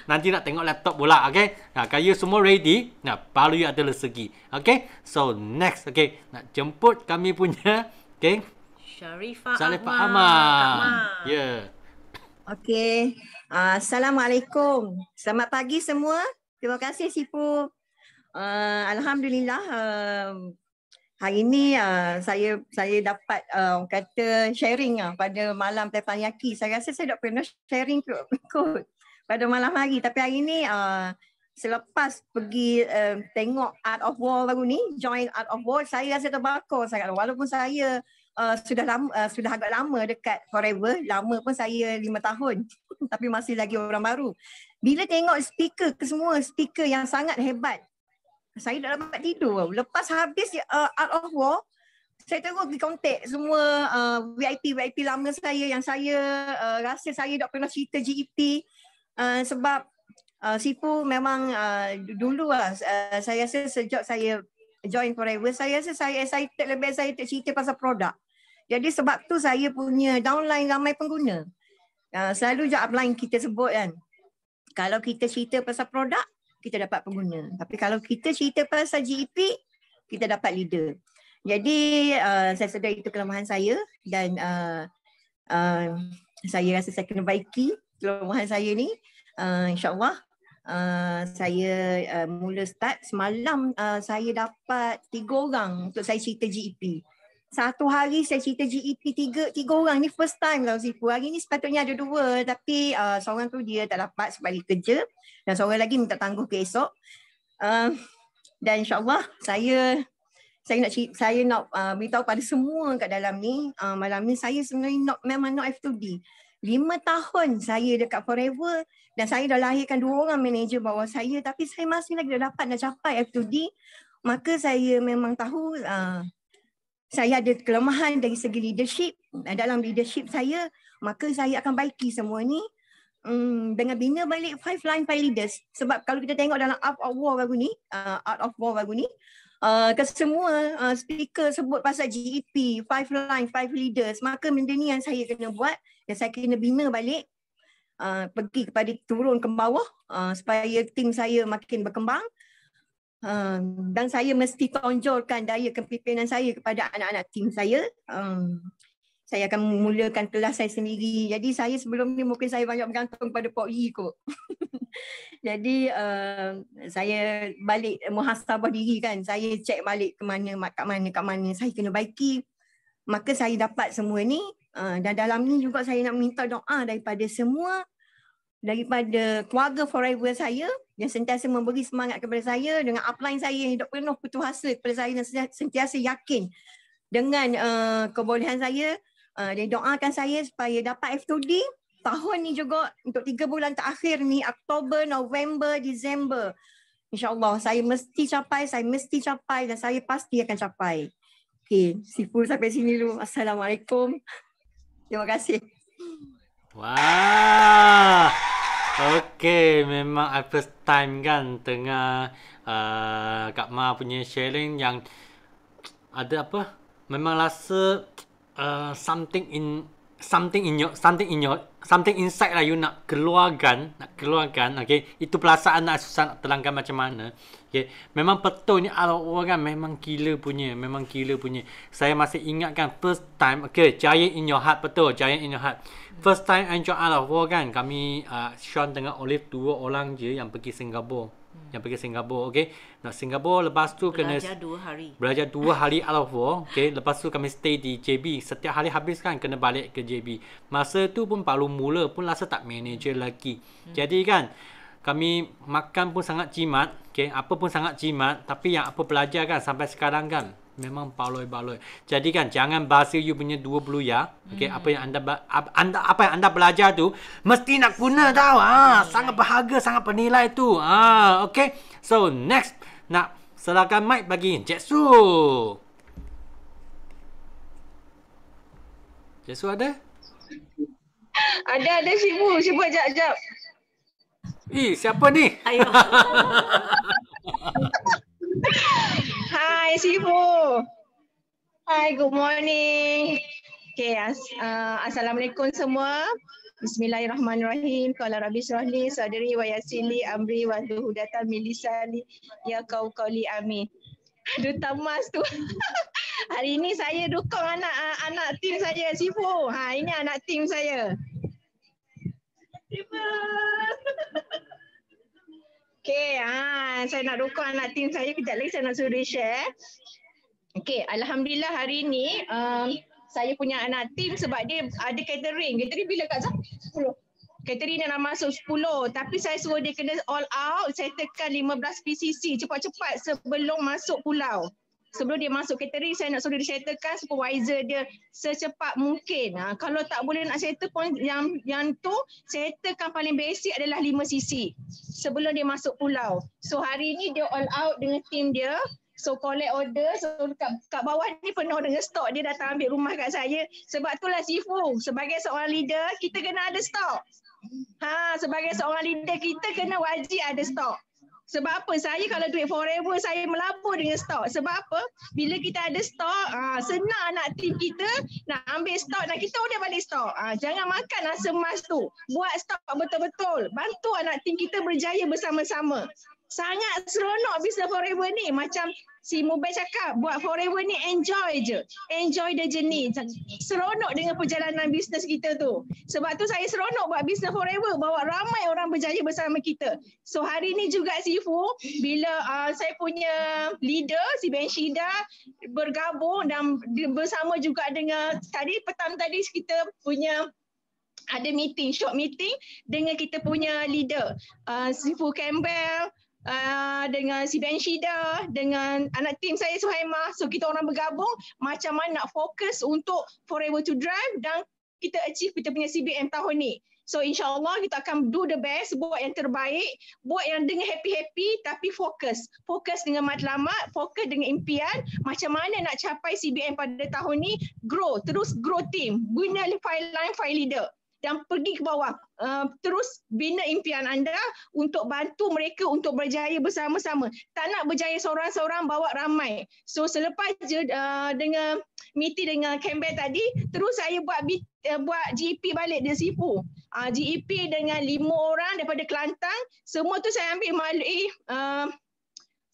Nanti nak tengok laptop pula, okay. Kalau you semua ready, baru you ada rezeki. Okay, so next, okay, nak jemput kami punya, okay, Sharifah Ahmad. Yeah. Okay. Assalamualaikum. Selamat pagi semua. Terima kasih Sifu. Alhamdulillah hari ini saya dapat kata sharing pada malam Teppanyaki. Saya rasa saya tak pernah sharing kot pada malam hari, tapi hari ini selepas pergi tengok Art of War baru ni, join Art of War, saya rasa terbakar sangat. Walaupun saya sudah agak lama dekat Forever, lama pun saya 5 tahun tapi masih lagi orang baru. Bila tengok semua speaker yang sangat hebat, saya tak dapat tidur. Lepas habis Art of War, saya terus pergi kontak semua VIP lama saya yang saya rasa saya tak pernah cerita GEP sebab Sifu memang dulu saya rasa sejak saya join Forever, saya rasa saya excited, lebih excited cerita pasal produk. Jadi sebab tu saya punya downline ramai pengguna. Selalu je upline kita sebut kan, kalau kita cerita pasal produk, kita dapat pengguna. Tapi kalau kita cerita pasal GEP, kita dapat leader. Jadi saya sedar itu kelemahan saya dan saya rasa saya kena baiki kelemahan saya ni. InsyaAllah saya mula start semalam saya dapat 3 orang untuk saya cerita GEP. Satu hari saya cerita GEP tiga orang ni first time tau Sifu. Hari ni sepatutnya ada 2 tapi seorang tu dia tak dapat sebab dia kerja dan seorang lagi minta tangguh ke esok. Dan insyaAllah saya nak beritahu pada semua kat dalam ni, malam ni saya sebenarnya memang not F2D. 5 tahun saya dekat Forever dan saya dah lahirkan 2 orang manager bawah saya tapi saya masih lagi dah dapat capai F2D. Maka saya memang tahu saya ada kelemahan dari segi leadership. Dalam leadership saya, maka saya akan baiki semua ni dengan bina balik 5 line 5 leaders. Sebab kalau kita tengok dalam Art of War baru ni, semua speaker sebut pasal GEP, 5 line 5 leaders. Maka benda ni yang saya kena buat dan saya kena bina balik, pergi kepada turun ke bawah supaya tim saya makin berkembang. Dan saya mesti tonjolkan daya kepimpinan saya kepada anak-anak tim saya. Saya akan memulakan kelas saya sendiri. Jadi saya sebelum ni mungkin saya banyak bergantung pada Pok Yi kot. Jadi saya balik muhasabah diri kan. Saya cek balik kat mana saya kena baiki. Maka saya dapat semua ni. Dan dalam ni juga saya nak minta doa daripada semua, daripada keluarga Forever saya yang sentiasa memberi semangat kepada saya, dengan upline saya yang hidup penuh putus asa kepada saya dan sentiasa yakin dengan kebolehan saya. Dia doakan saya supaya dapat F2D tahun ni juga untuk 3 bulan terakhir ni, Oktober, November, Disember. InsyaAllah saya mesti capai dan saya pasti akan capai. Okay, Sifu sampai sini dulu. Assalamualaikum. Terima kasih. Wah. Okay, memang first time kan tengah Kak Ma punya sharing yang ada apa? Memang rasa something inside lah you nak keluarkan, okay, itu perasaan nak susah nak terangkan macam mana. Okay, memang betul ni orang kan memang gila punya. Saya masih ingat kan first time, okay, Giant in your heart, betul, Giant in your heart. First time I join Art of War kan, kami Sean dengan Olive 2 orang je yang pergi Singapura. Okay. Nak Singapura, lepas tu belajar 2 hari. Belajar 2 hari Art of War. Okay. Lepas tu kami stay di JB. Setiap hari habis kan kena balik ke JB. Masa tu pun baru mula pun rasa tak manager lagi. Jadi kan kami makan pun sangat jimat. Okay. Apa pun sangat jimat. Tapi yang apa belajar kan sampai sekarang kan memang baloi-baloi. Jadi kan jangan bahasa you punya 20 ya. Okay, apa yang anda belajar tu mesti nak guna tau. Sangat berharga, sangat bernilai tu. Okay. So next nak serahkan mic bagi Jetsu. Jetsu ada? Ada Sifu sekejap. Siapa ni? Ayo. Hai Sifu. Hai, good morning. Okay, Assalamualaikum semua. Bismillahirrahmanirrahim. Qala rabbi shrahli sadri wa yassir li amri wa hlul 'uqdatam min lisani yafqahu amin. Aduh tamas tu. Hari ni saya dukung anak tim saya Sifu. Ini anak tim saya. Okay, saya nak dukung anak tim saya. Kejap lagi saya nak suruh dia share. Okay, Alhamdulillah hari ni saya punya anak tim sebab dia ada catering. Catering bila Kak Zah? 10. Catering dia nak masuk 10. Tapi saya suruh dia kena all out. Saya tekan 15 PCC cepat-cepat sebelum masuk pulau. Sebelum dia masuk catering, saya nak suruh dia settlekan supervisor dia secepat mungkin. Kalau tak boleh nak settle pun yang tu, settlekan paling basic adalah 5 cc sebelum dia masuk pulau. So hari ni dia all out dengan tim dia. So collect order, so kat bawah ni penuh dengan stok, dia datang ambil rumah kat saya. Sebab itulah Sifu, sebagai seorang leader kita kena ada stok. Sebagai seorang leader kita kena wajib ada stok. Sebab apa? Saya kalau duit forever saya melabur dengan stok. Sebab apa? Bila kita ada stok, senang anak tim kita nak ambil stok dan kita udah balik stok. Jangan makan asa emas tu. Buat stok betul-betul. Bantu anak tim kita berjaya bersama-sama. Sangat seronok Business Forever ni. Macam si Mubin cakap, buat Forever ni enjoy je. Enjoy the journey. Seronok dengan perjalanan bisnes kita tu. Sebab tu saya seronok buat Business Forever. Bawa ramai orang berjaya bersama kita. So hari ni juga Sifu, bila saya punya leader, si Ben Shida bergabung dan bersama juga dengan tadi petang tadi kita punya ada meeting, short meeting dengan kita punya leader. Sifu Campbell, dengan si Ben Shida, dengan anak tim saya Suhaimah. So kita orang bergabung macam mana nak fokus untuk Forever to Drive dan kita achieve kita punya CBM tahun ni. So insyaAllah kita akan do the best, buat yang terbaik, buat yang dengan happy-happy tapi fokus. Fokus dengan matlamat, fokus dengan impian, macam mana nak capai CBM pada tahun ni, grow, terus grow team, bina file line, file leader. Dan pergi ke bawah, terus bina impian anda untuk bantu mereka untuk berjaya bersama-sama. Tak nak berjaya seorang-seorang, bawa ramai. So selepas je dengan meeting dengan Campbell tadi, terus saya buat GEP balik di Sifu. GEP dengan 5 orang daripada Kelantan, semua tu saya ambil melalui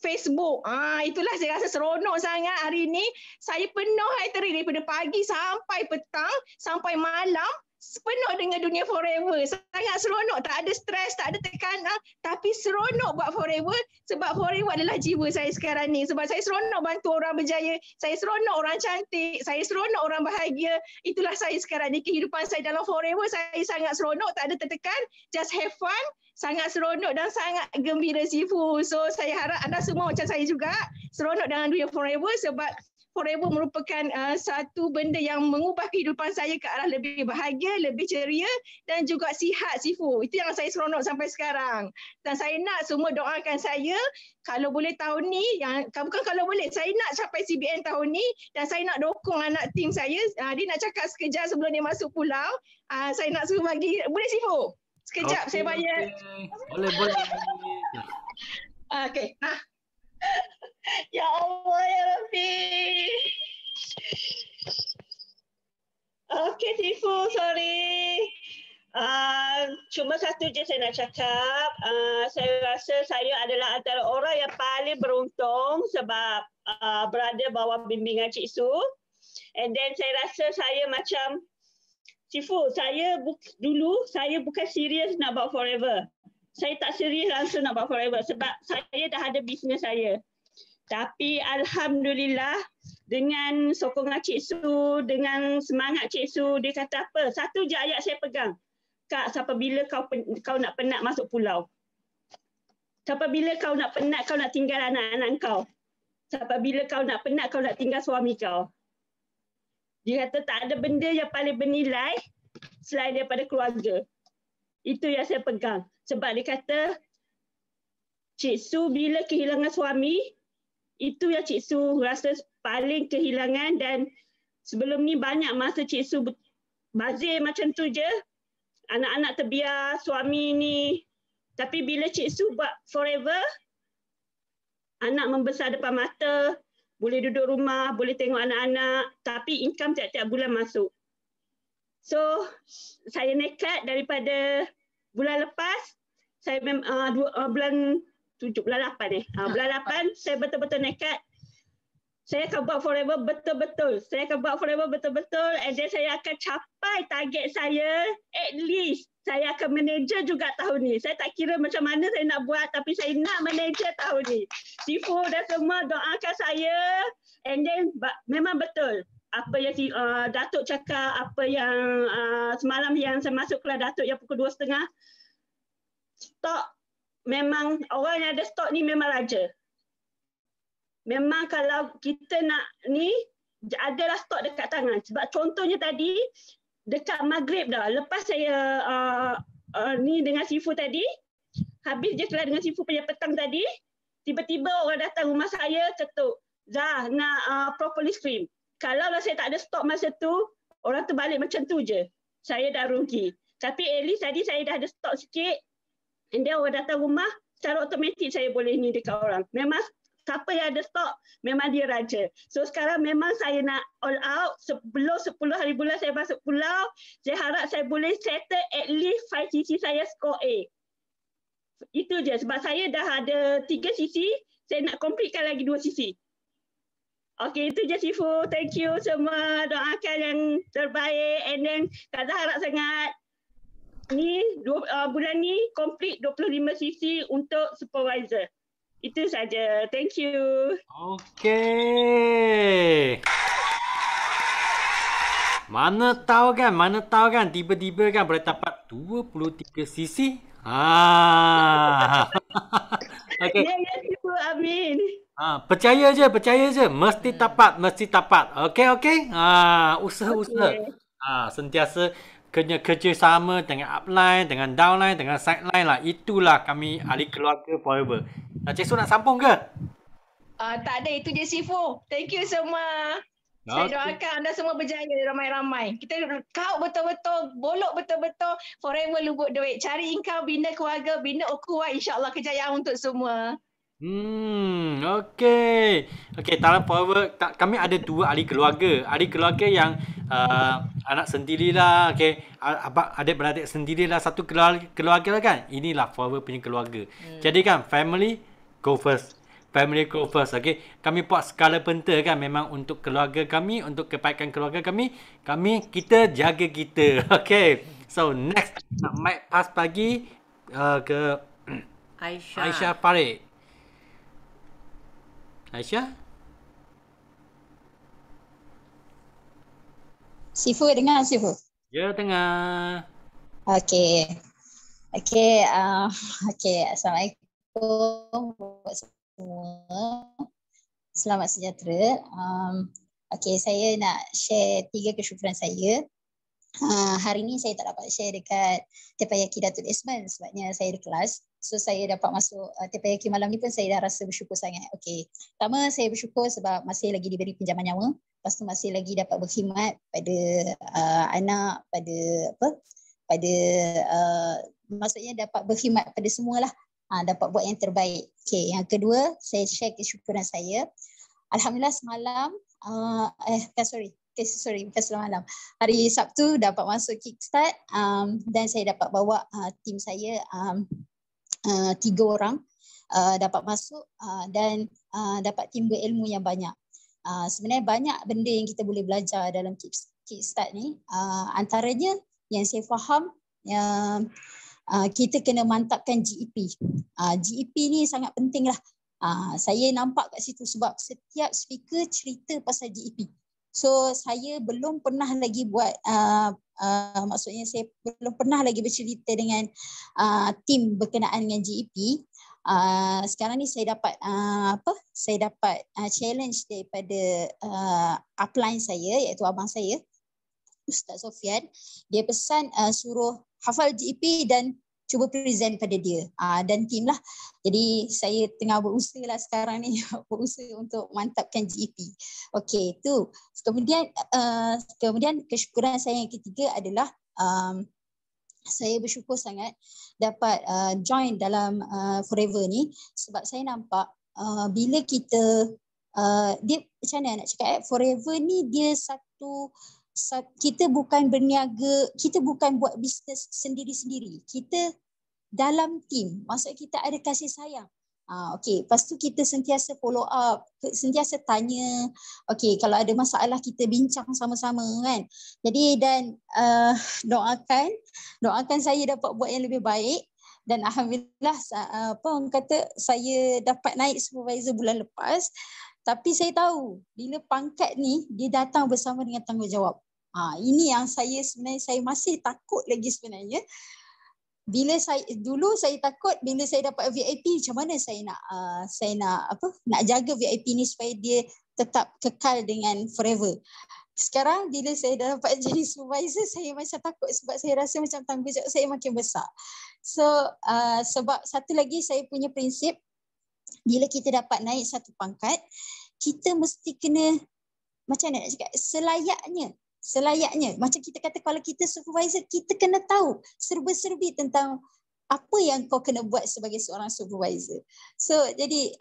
Facebook. Itulah saya rasa seronok sangat hari ni. Saya penuh hari daripada pagi sampai petang, sampai malam, penuh dengan dunia Forever. Sangat seronok, tak ada stres, tak ada tekanan, tapi seronok buat Forever sebab Forever adalah jiwa saya sekarang ni. Sebab saya seronok bantu orang berjaya, saya seronok orang cantik, saya seronok orang bahagia. Itulah saya sekarang ni, kehidupan saya dalam Forever. Saya sangat seronok, tak ada tertekan, just have fun. Sangat seronok dan sangat gembira Sifu. So saya harap anda semua macam saya juga seronok dengan dunia Forever sebab Forever merupakan satu benda yang mengubah kehidupan saya ke arah lebih bahagia, lebih ceria dan juga sihat Sifu. Itu yang saya seronok sampai sekarang. Dan saya nak semua doakan saya kalau boleh tahun ni, bukan kalau boleh, saya nak capai CBN tahun ni dan saya nak dokong anak tim saya. Dia nak cakap sekejap sebelum dia masuk pulau. Saya nak suruh bagi, boleh Sifu? Sekejap saya bayar. Boleh. Okey, ya Allah, ya Rabbi. Okey Sifu, sorry. Cuma satu je saya nak cakap. Saya rasa saya adalah antara orang yang paling beruntung sebab berada bawah bimbingan Cik Su. And then saya rasa saya macam Sifu, dulu saya bukan serius nak buat Forever. Saya tak serius langsung nak buat Forever sebab saya dah ada bisnes saya. Tapi Alhamdulillah dengan sokongan Cik Su, dengan semangat Cik Su, dia kata apa? Satu je ayat saya pegang. Kak, sampai bila kau nak penat masuk pulau? Sampai bila kau nak penat kau nak tinggal anak-anak kau? Sampai bila kau nak penat kau nak tinggal suami kau? Dia kata tak ada benda yang paling bernilai selain daripada keluarga. Itu yang saya pegang. Sebab dia kata Cik Su bila kehilangan suami, itu yang Cik Su rasa paling kehilangan dan sebelum ni banyak masa Cik Su bazir macam tu je. Anak-anak terbiar, suami ni. Tapi bila Cik Su buat Forever, anak membesar depan mata, boleh duduk rumah, boleh tengok anak-anak, tapi income tiap-tiap bulan masuk. So, saya nekat daripada bulan lepas, saya bulan 8 bulan 8 saya betul-betul nekat. Saya akan buat Forever betul-betul. Saya akan buat Forever betul-betul and then saya akan capai target saya. At least saya akan manager juga tahun ni. Saya tak kira macam mana saya nak buat tapi saya nak manager tahun ni. Sifu dan semua doakan saya and then memang betul. Apa yang Datuk cakap, apa yang semalam yang saya masuk kelas Datuk yang pukul 2.30. Stok memang orang yang ada stok ni memang raja. Memang kalau kita nak ni adalah stok dekat tangan. Sebab contohnya tadi dekat maghrib dah. Lepas saya ni dengan Sifu tadi, habis je kelas dengan Sifu punya petang tadi, tiba-tiba orang datang rumah saya ketuk, Zah nak propolis cream. Kalau saya tak ada stok masa tu, orang tu balik macam tu je. Saya dah rugi. Tapi at least tadi saya dah ada stok sikit. And then orang datang rumah, secara automatik saya boleh ni dekat orang. Memang siapa yang ada stok, memang dia raja. So sekarang memang saya nak all out. Sebelum 10 hari bulan saya masuk pulau, saya harap saya boleh settle at least 5 sisi saya score A. Itu je. Sebab saya dah ada 3 sisi, saya nak completekan lagi 2 sisi. Okey, itu je Sifu. Thank you semua. Doakan yang terbaik. And then Kak Zah harap sangat ni bulan ni complete 25 sisi untuk supervisor. Itu saja. Thank you. Okey. Mana tahu kan tiba-tiba kan boleh dapat 23 sisi. Okey. Ya, Sifu. Amin. Percaya je. Mesti dapat. Okey. Usaha. Sentiasa kerja sama dengan upline, dengan downline, dengan sideline lah. Itulah kami ahli keluarga forever. Cik Su nak sambung ke? Tak ada, itu je Sifu. Thank you semua. Saya doakan anda semua berjaya ramai-ramai. Kita kau betul-betul, bolok betul-betul, forever lubuk duit. Cari income, bina keluarga, bina ukhuwah, insyaAllah kejayaan untuk semua. Okey. Dalam forever kami ada 2 ahli keluarga. Ahli keluarga yang anak sendirilah, okey. Abang adik-beradik sendirilah, satu keluarga lah kan. Inilah forever punya keluarga. Jadi kan family go first. Okey. Kami buat skala penta kan memang untuk keluarga kami, untuk kebaikan keluarga kami. Kita jaga kita. Okey. So next mic pass pagi ke Aisyah Farid. Aisyah? Sifu dengar Sifu? Ya, dengar. Okey. Assalamualaikum buat semua. Selamat sejahtera. Okey, saya nak share 3 kesyukuran saya. Hari ni saya tak dapat share dekat Tepayaki Datuk Desmond sebabnya saya ada kelas. So saya dapat masuk Tepayaki malam ni pun saya dah rasa bersyukur sangat. Okey. Pertama saya bersyukur sebab masih lagi diberi pinjaman nyawa. Lepas tu masih lagi dapat berkhidmat pada anak, maksudnya dapat berkhidmat pada semualah. Dapat buat yang terbaik. Okey, yang kedua saya share kesyukuran saya. Alhamdulillah semalam bukan semalam. Hari Sabtu dapat masuk Kickstart dan saya dapat bawa tim saya 3 orang dapat masuk dan dapat timba ilmu yang banyak. Sebenarnya banyak benda yang kita boleh belajar dalam Kickstart ni. Antaranya yang saya faham kita kena mantapkan GEP. GEP ni sangat penting lah. Saya nampak kat situ sebab setiap speaker cerita pasal GEP. So saya belum pernah lagi buat maksudnya saya belum pernah lagi bercerita dengan tim berkenaan dengan GEP. Sekarang ni saya dapat challenge daripada upline saya iaitu abang saya Ustaz Sofian. Dia pesan suruh hafal GEP dan cuba present pada dia dan tim lah. Jadi saya tengah berusaha lah sekarang ni berusaha untuk mantapkan GEP. Okey, tu. Kemudian kesyukuran saya yang ketiga adalah saya bersyukur sangat dapat join dalam Forever ni sebab saya nampak bila kita dia macam mana nak cakap Forever ni dia kita bukan berniaga, kita bukan buat bisnes sendiri-sendiri. Kita dalam tim, maksud kita ada kasih sayang. Okey, lepas tu kita sentiasa follow up, sentiasa tanya. Okey, kalau ada masalah kita bincang sama-sama kan. Jadi dan doakan saya dapat buat yang lebih baik dan alhamdulillah orang kata saya dapat naik supervisor bulan lepas. Tapi saya tahu bila pangkat ni dia datang bersama dengan tanggungjawab. Ini yang saya masih takut lagi sebenarnya. Bila saya takut bila saya dapat VIP macam mana saya nak jaga VIP ni supaya dia tetap kekal dengan forever. Sekarang bila saya dah dapat jadi supervisor saya macam takut sebab saya rasa macam tanggungjawab saya makin besar. So sebab satu lagi saya punya prinsip bila kita dapat naik satu pangkat, kita mesti kena, macam mana nak cakap, selayaknya. Macam kita kata kalau kita supervisor, kita kena tahu serba-serbi tentang apa yang kau kena buat sebagai seorang supervisor. So jadi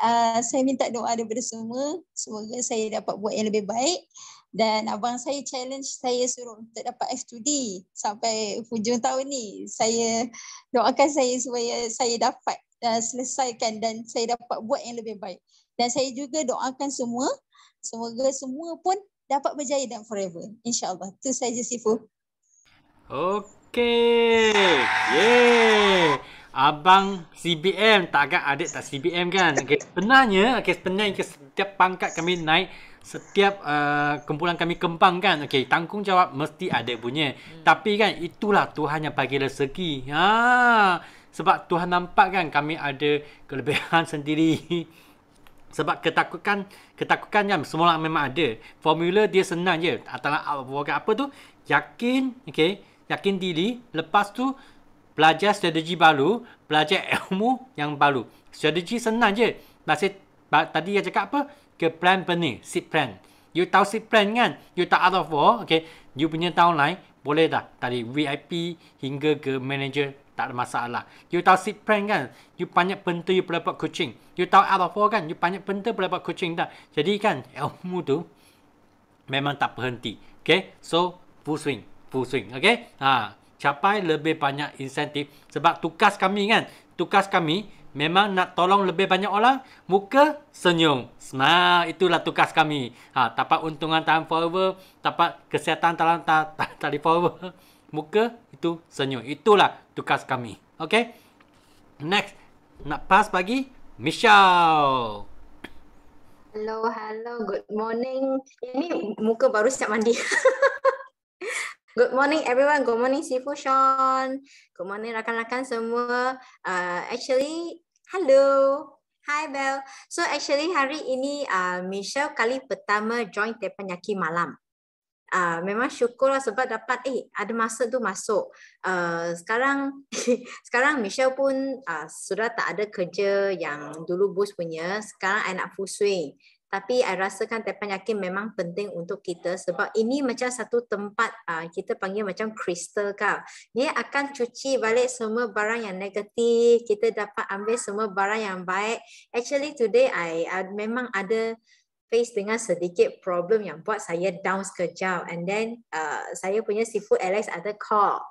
saya minta doa daripada semua, semoga saya dapat buat yang lebih baik. Dan abang saya challenge saya suruh untuk dapat F2D sampai hujung tahun ni. Saya doakan saya supaya saya dapat selesaikan dan saya dapat buat yang lebih baik. Dan saya juga doakan semua, semoga semua pun dapat berjaya dan forever. InsyaAllah. Itu saja Sifu. Okey. Yeay. Abang CBM tak agak adik tak CBM kan. Okey, sebenarnya setiap pangkat kami naik, setiap kumpulan kami kembang kan. Okey, tanggungjawab mesti ada punya. Tapi kan itulah Tuhan yang bagi rezeki. Sebab Tuhan nampak kan kami ada kelebihan sendiri. Sebab ketakutan kan semua orang memang ada. Formula dia senang je. Apa tu? Yakin, okey, yakin diri. Lepas tu belajar strategi baru, belajar ilmu yang baru. Strategi senang je. Tadi dia cakap apa? Ke plan benih, seed plan. You tahu seed plan kan? You tahu out of war, okey. You punya downline boleh dah dari VIP hingga ke manager, tak ada masalah. You tahu seed plan kan? You banyak benda you boleh buat coaching. You tahu out of war kan? You banyak benda boleh buat coaching dah. Jadi kan ilmu tu memang tak berhenti. Okay? So full swing. Okay? Capai lebih banyak insentif. Sebab tugas kami kan? Tugas kami memang nak tolong lebih banyak orang. Muka senyum. Itulah tugas kami. Dapat untungan tahan forever. Dapat kesihatan tahan forever. Muka itu senyum. Itulah tugas kami. Okay? Next. Nak pass bagi Michelle. Hello. Good morning. Ini muka baru siap mandi. Good morning everyone. Good morning Sifu Sean. Good morning rakan-rakan semua. Actually, hello. Hi Bel. So actually hari ini Michelle kali pertama join Teppanyaki malam. Memang syukurlah sebab dapat ada masa tu masuk. Sekarang Michelle pun sudah tak ada kerja yang dulu bos punya. Sekarang I nak full swing. Tapi I rasakan Teppanyaki memang penting untuk kita sebab ini macam satu tempat kita panggil macam kristal kau. Dia akan cuci balik semua barang yang negatif. Kita dapat ambil semua barang yang baik. Actually today I memang ada face dengan sedikit problem yang buat saya down sekejap. And then saya punya Seafood Alex ada call.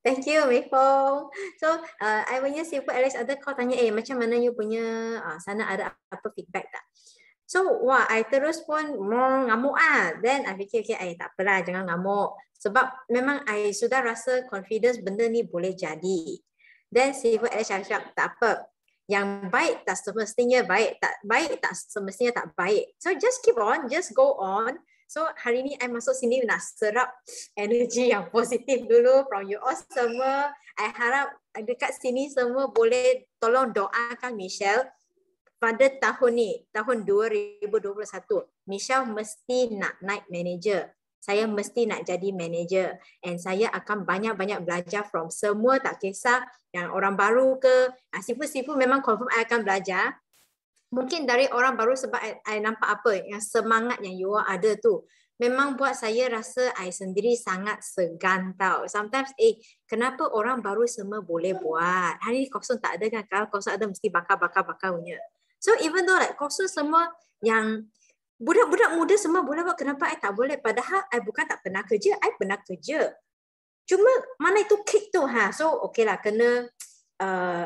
Thank you Mei-Fong. So I punya Seafood Alex ada call tanya macam mana you punya sana ada apa feedback tak? So I terus pun ngamuk Then I fikir tak apalah jangan ngamuk. Sebab memang I sudah rasa confidence benda ni boleh jadi. Then Seafood Alex cakap tak apa. Yang baik tak semestinya baik, tak baik tak semestinya tak baik. So just keep on, just go on. So hari ni I masuk sini nak serap energi yang positif dulu from you all semua. I harap dekat sini semua boleh tolong doakan Michelle pada tahun ni, tahun 2021. Michelle mesti nak naik manager. Saya mesti nak jadi manager. And saya akan banyak-banyak belajar from semua, tak kisah yang orang baru ke. Sifu memang confirm I akan belajar. Mungkin dari orang baru sebab I nampak apa, yang semangat yang you all ada tu. Memang buat saya rasa I sendiri sangat segan tau. Sometimes, kenapa orang baru semua boleh buat? Hari ni kosong tak ada kan? Kalau kosong ada mesti bakar punya. So even though like kosong semua yang budak-budak muda semua boleh buat, kenapa I tak boleh? Padahal I bukan tak pernah kerja, I pernah kerja. Cuma mana itu kick tu So okay lah, kena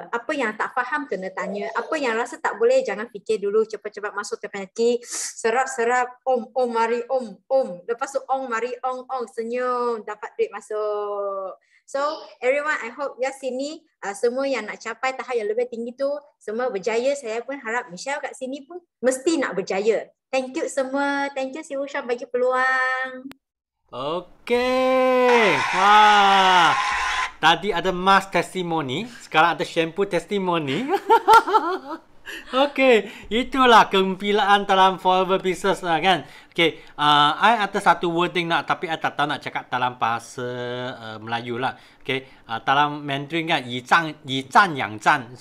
apa yang tak faham kena tanya. Apa yang rasa tak boleh jangan fikir dulu, cepat-cepat masuk Teppanyaki, serap-serap, mari om. Lepas tu mari ong, senyum, dapat duit masuk. So everyone, I hope sini semua yang nak capai tahap yang lebih tinggi tu semua berjaya. Saya pun harap Michelle kat sini pun mesti nak berjaya. Thank you semua. Thank you Sifu Sean bagi peluang. Okay. Wah. Tadi ada mask testimoni, sekarang ada shampoo testimoni. Okey, itulah kegembiraan dalam forever business lah kan. Okey, I ada satu wording nak, tapi I tak tahu nak cakap dalam bahasa Melayu lah. Okey, dalam Mandarin kan, yi zhan yang zhan.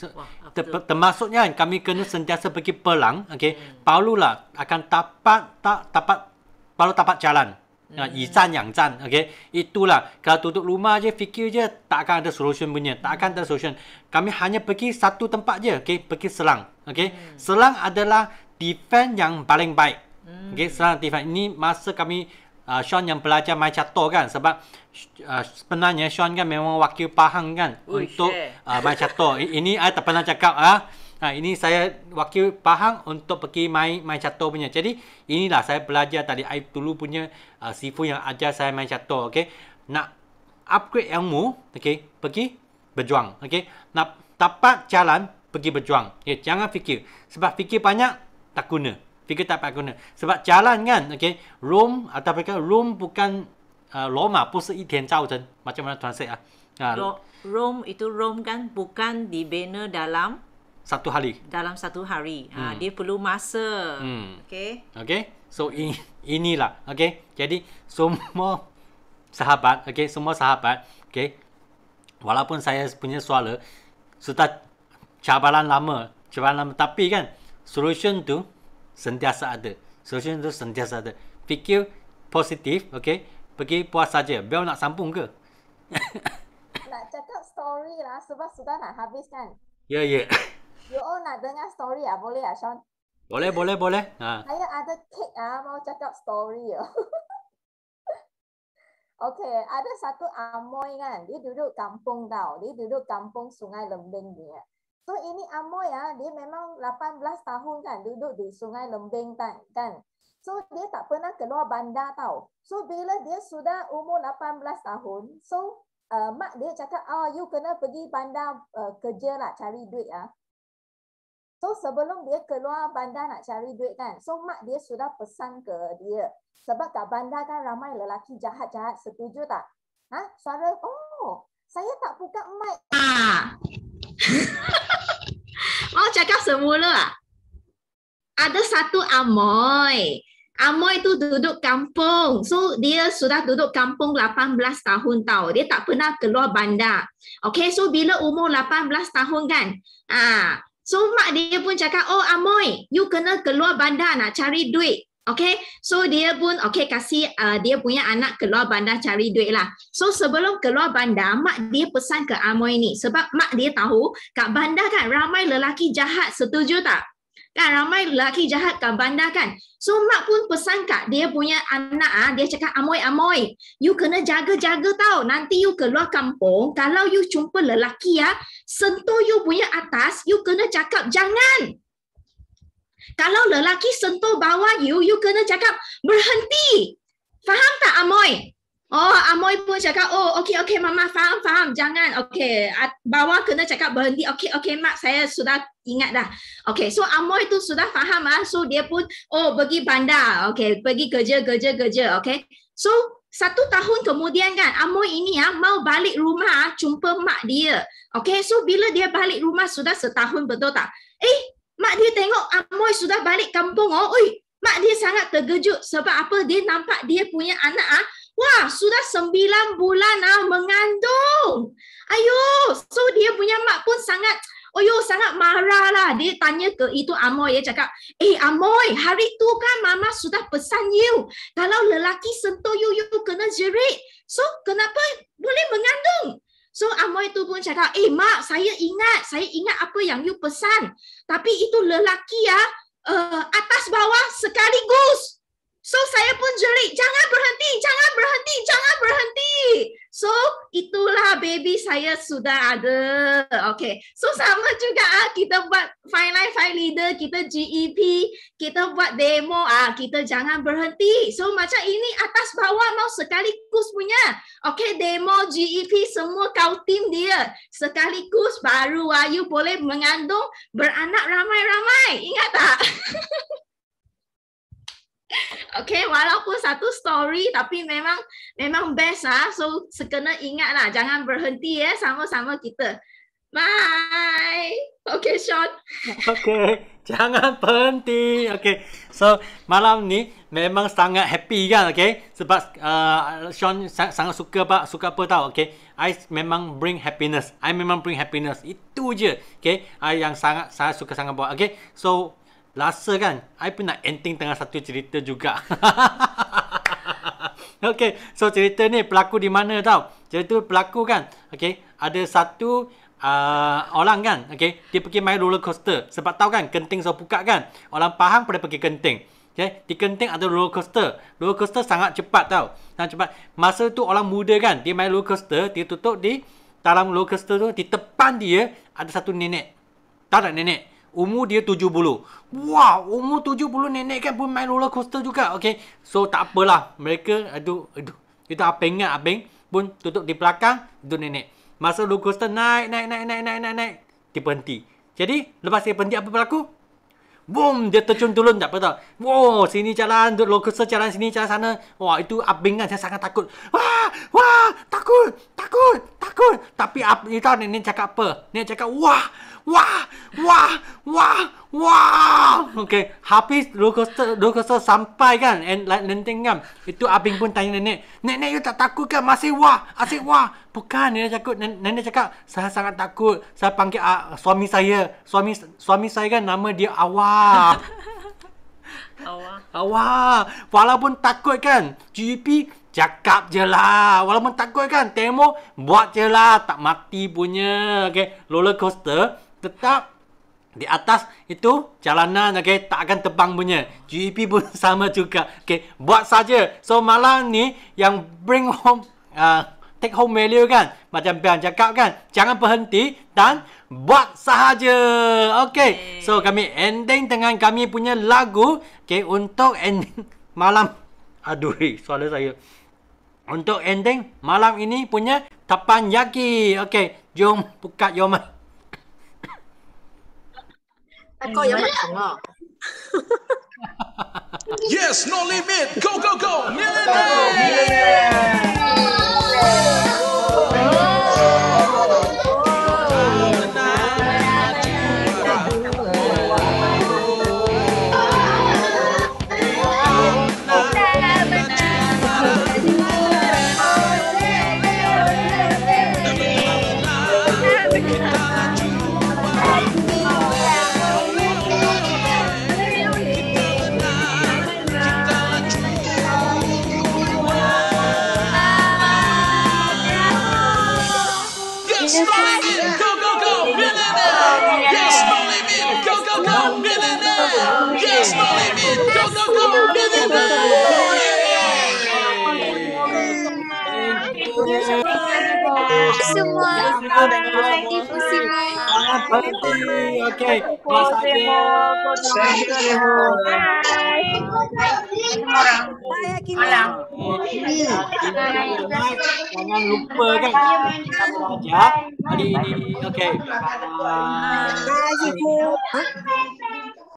Termasuknya kan, kami kena sentiasa pergi perang. Okey, barulah akan baru dapat jalan. Yi zhan yang zhan. Okey, itulah. Kalau duduk rumah je, fikir je, tak akan ada solution punya. Tak akan ada solution. Kami hanya pergi satu tempat je. Okey, pergi serang. Okey, serang adalah defense yang paling baik. Okey, serang defense. Ini masa kami Sean yang belajar main catur kan, sebab sebenarnya Sean kan memang wakil Pahang kan untuk main catur. Ini I tak pernah cakap ini saya wakil Pahang untuk pergi main catur punya. Jadi inilah saya belajar tadi. I dulu punya Sifu yang ajar saya main catur. Okey, nak upgrade ilmu, okey, pergi berjuang. Okey, nak dapat jalan, pergi berjuang. Okay, jangan fikir. Sebab fikir banyak, tak guna. Fikir tak guna. Sebab jalan kan, okay, Rome, atau Rome bukan Roma, 不是一天造成. Macam mana translate Rome itu Rome kan bukan dibina dalam satu hari. Dia perlu masa. Okay. Okay. So inilah. Okay. Jadi semua sahabat, okay, semua sahabat, okay, walaupun saya punya suara sudah cabaran lama, tapi kan solution tu sentiasa ada. Fikir positif, okay, pergi puas saja. Bel nak sambung ke? Nak cakap story lah sebab sudah nak habis kan? Ya. You all nak dengar story boleh Sean? Boleh. Saya ada cake mau cakap story Okey, ada satu Amoy kan, dia duduk kampung tau. Dia duduk kampung Sungai Lembing dia. So ini Amoy dia memang 18 tahun kan duduk di Sungai Lembing kan. So dia tak pernah keluar bandar tau. So bila dia sudah umur 18 tahun, so mak dia cakap, you kena pergi bandar kerja lah, cari duit So sebelum dia keluar bandar nak cari duit kan, so mak dia sudah pesan ke dia. Sebab kat bandar kan ramai lelaki jahat-jahat, setuju tak? Suara, saya tak buka mic. Mau cakap semula ada satu Amoy. Amoy tu duduk kampung. So dia sudah duduk kampung 18 tahun tau. Dia tak pernah keluar bandar. Okay, so bila umur 18 tahun kan, so mak dia pun cakap, Amoy, you kena keluar bandar nak cari duit. Okay, so dia pun kasih dia punya anak keluar bandar cari duit lah. So sebelum keluar bandar, mak dia pesan ke Amoy ni. Sebab mak dia tahu kat bandar kan ramai lelaki jahat, setuju tak? Kan ramai lelaki jahat kat bandar kan. So mak pun pesan kat dia punya anak, dia cakap, Amoy, you kena jaga-jaga tau. Nanti you keluar kampung, kalau you jumpa lelaki sentuh you punya atas, you kena cakap jangan. Kalau lelaki sentuh bawah you kena cakap berhenti. Faham tak Amoy? Amoy pun cakap, okey mama faham. Jangan. Okey, bawah kena cakap berhenti. Okey mak, saya sudah ingat dah. Okey, so Amoy tu sudah faham So dia pun pergi bandar. Okey, pergi kerja. Okey. So 1 tahun kemudian kan, Amoy ini mau balik rumah jumpa mak dia. Okey, so bila dia balik rumah sudah setahun, betul tak? Mak dia tengok Amoy sudah balik kampung. Mak dia sangat terkejut sebab apa? Dia nampak dia punya anak sudah 9 bulan mengandung. So dia punya mak pun sangat marah lah. Dia tanya ke itu Amoy, dia cakap, Amoy, hari tu kan mama sudah pesan you, kalau lelaki sentuh you kena jerit. So kenapa boleh mengandung? So Amoy tu pun cakap, mak, saya ingat apa yang you pesan. Tapi itu lelaki atas bawah sekaligus. So saya pun jerit, jangan berhenti. So itulah baby saya sudah ada. Okay, so sama juga kita buat Fine Line Fine Leader, kita GEP, kita buat demo, kita jangan berhenti. So macam ini atas bawah mau sekaligus punya. Okay, demo GEP semua kau tim dia sekaligus, baru you boleh mengandung beranak ramai-ramai. Ingat tak? Okay, walaupun satu story tapi memang best So kena ingat lah, jangan berhenti sama-sama kita. Bye. Okay, Sean. Okay, jangan berhenti. Okay, so malam ni memang sangat happy kan? Okay, sebab Sean sangat suka apa tahu? Okay, I memang bring happiness. Itu je. Okay, I yang sangat suka sangat buat. Okay, so rasa kan, I pun nak ending tengah satu cerita juga. Okay, so cerita ni berlaku di mana tahu? Cerita berlaku kan? Okay, ada satu orang kan, okay, dia pergi main roller coaster. Sebab tahu kan, Genting so buka kan, orang Pahang pada pergi Genting. Okay, di Genting ada roller coaster. Roller coaster sangat cepat tau, sangat cepat. Masa tu orang muda kan, dia main roller coaster, dia tutup di dalam roller coaster tu, di depan dia ada satu nenek. Tahu tak nenek? Umur dia 70. Wah, umur 70 nenek kan pun main roller coaster juga. Okay, so tak apalah, mereka aduh itu abang pun tutup di belakang, itu nenek. Masa roller coaster naik, dia berhenti. Jadi, lepas dia berhenti, apa berlaku? Boom, dia terjun turun, tak apa tau. Wow, sini jalan, roller coaster jalan sini, jalan sana. Wah, itu abang kan, saya sangat takut. Wah, takut. Tapi you tahu nenek cakap apa? Nenek cakap, wah. Okay, habis roller coaster sampai kan, landing kan. Itu abang pun tanya nenek, you tak takut kan? Masih wah, asyik wah. Bukan, nenek cakap, saya sangat takut. Saya panggil suami saya. Suami saya kan nama dia Awah. Awah. Walaupun takut kan, GP cakap je lah. Walaupun takut kan, Temo buat je lah. Tak mati punya. Okay, roller coaster tetap di atas itu jalanan, okay, tak akan terbang punya. GEP pun sama juga. Okay, buat saja. So malam ni yang bring home take home value kan, macam Bian cakap kan, jangan berhenti dan buat sahaja. Okay, so kami ending dengan kami punya lagu. Okay, untuk ending malam, aduh suara saya, untuk ending malam ini punya Teppanyaki. Okay, jom buka your mic. Kau yang macam Yes, no limit. Go. Semua. Okay, buat saja. Jangan lupa kan, kita belajar hari ini. Okay.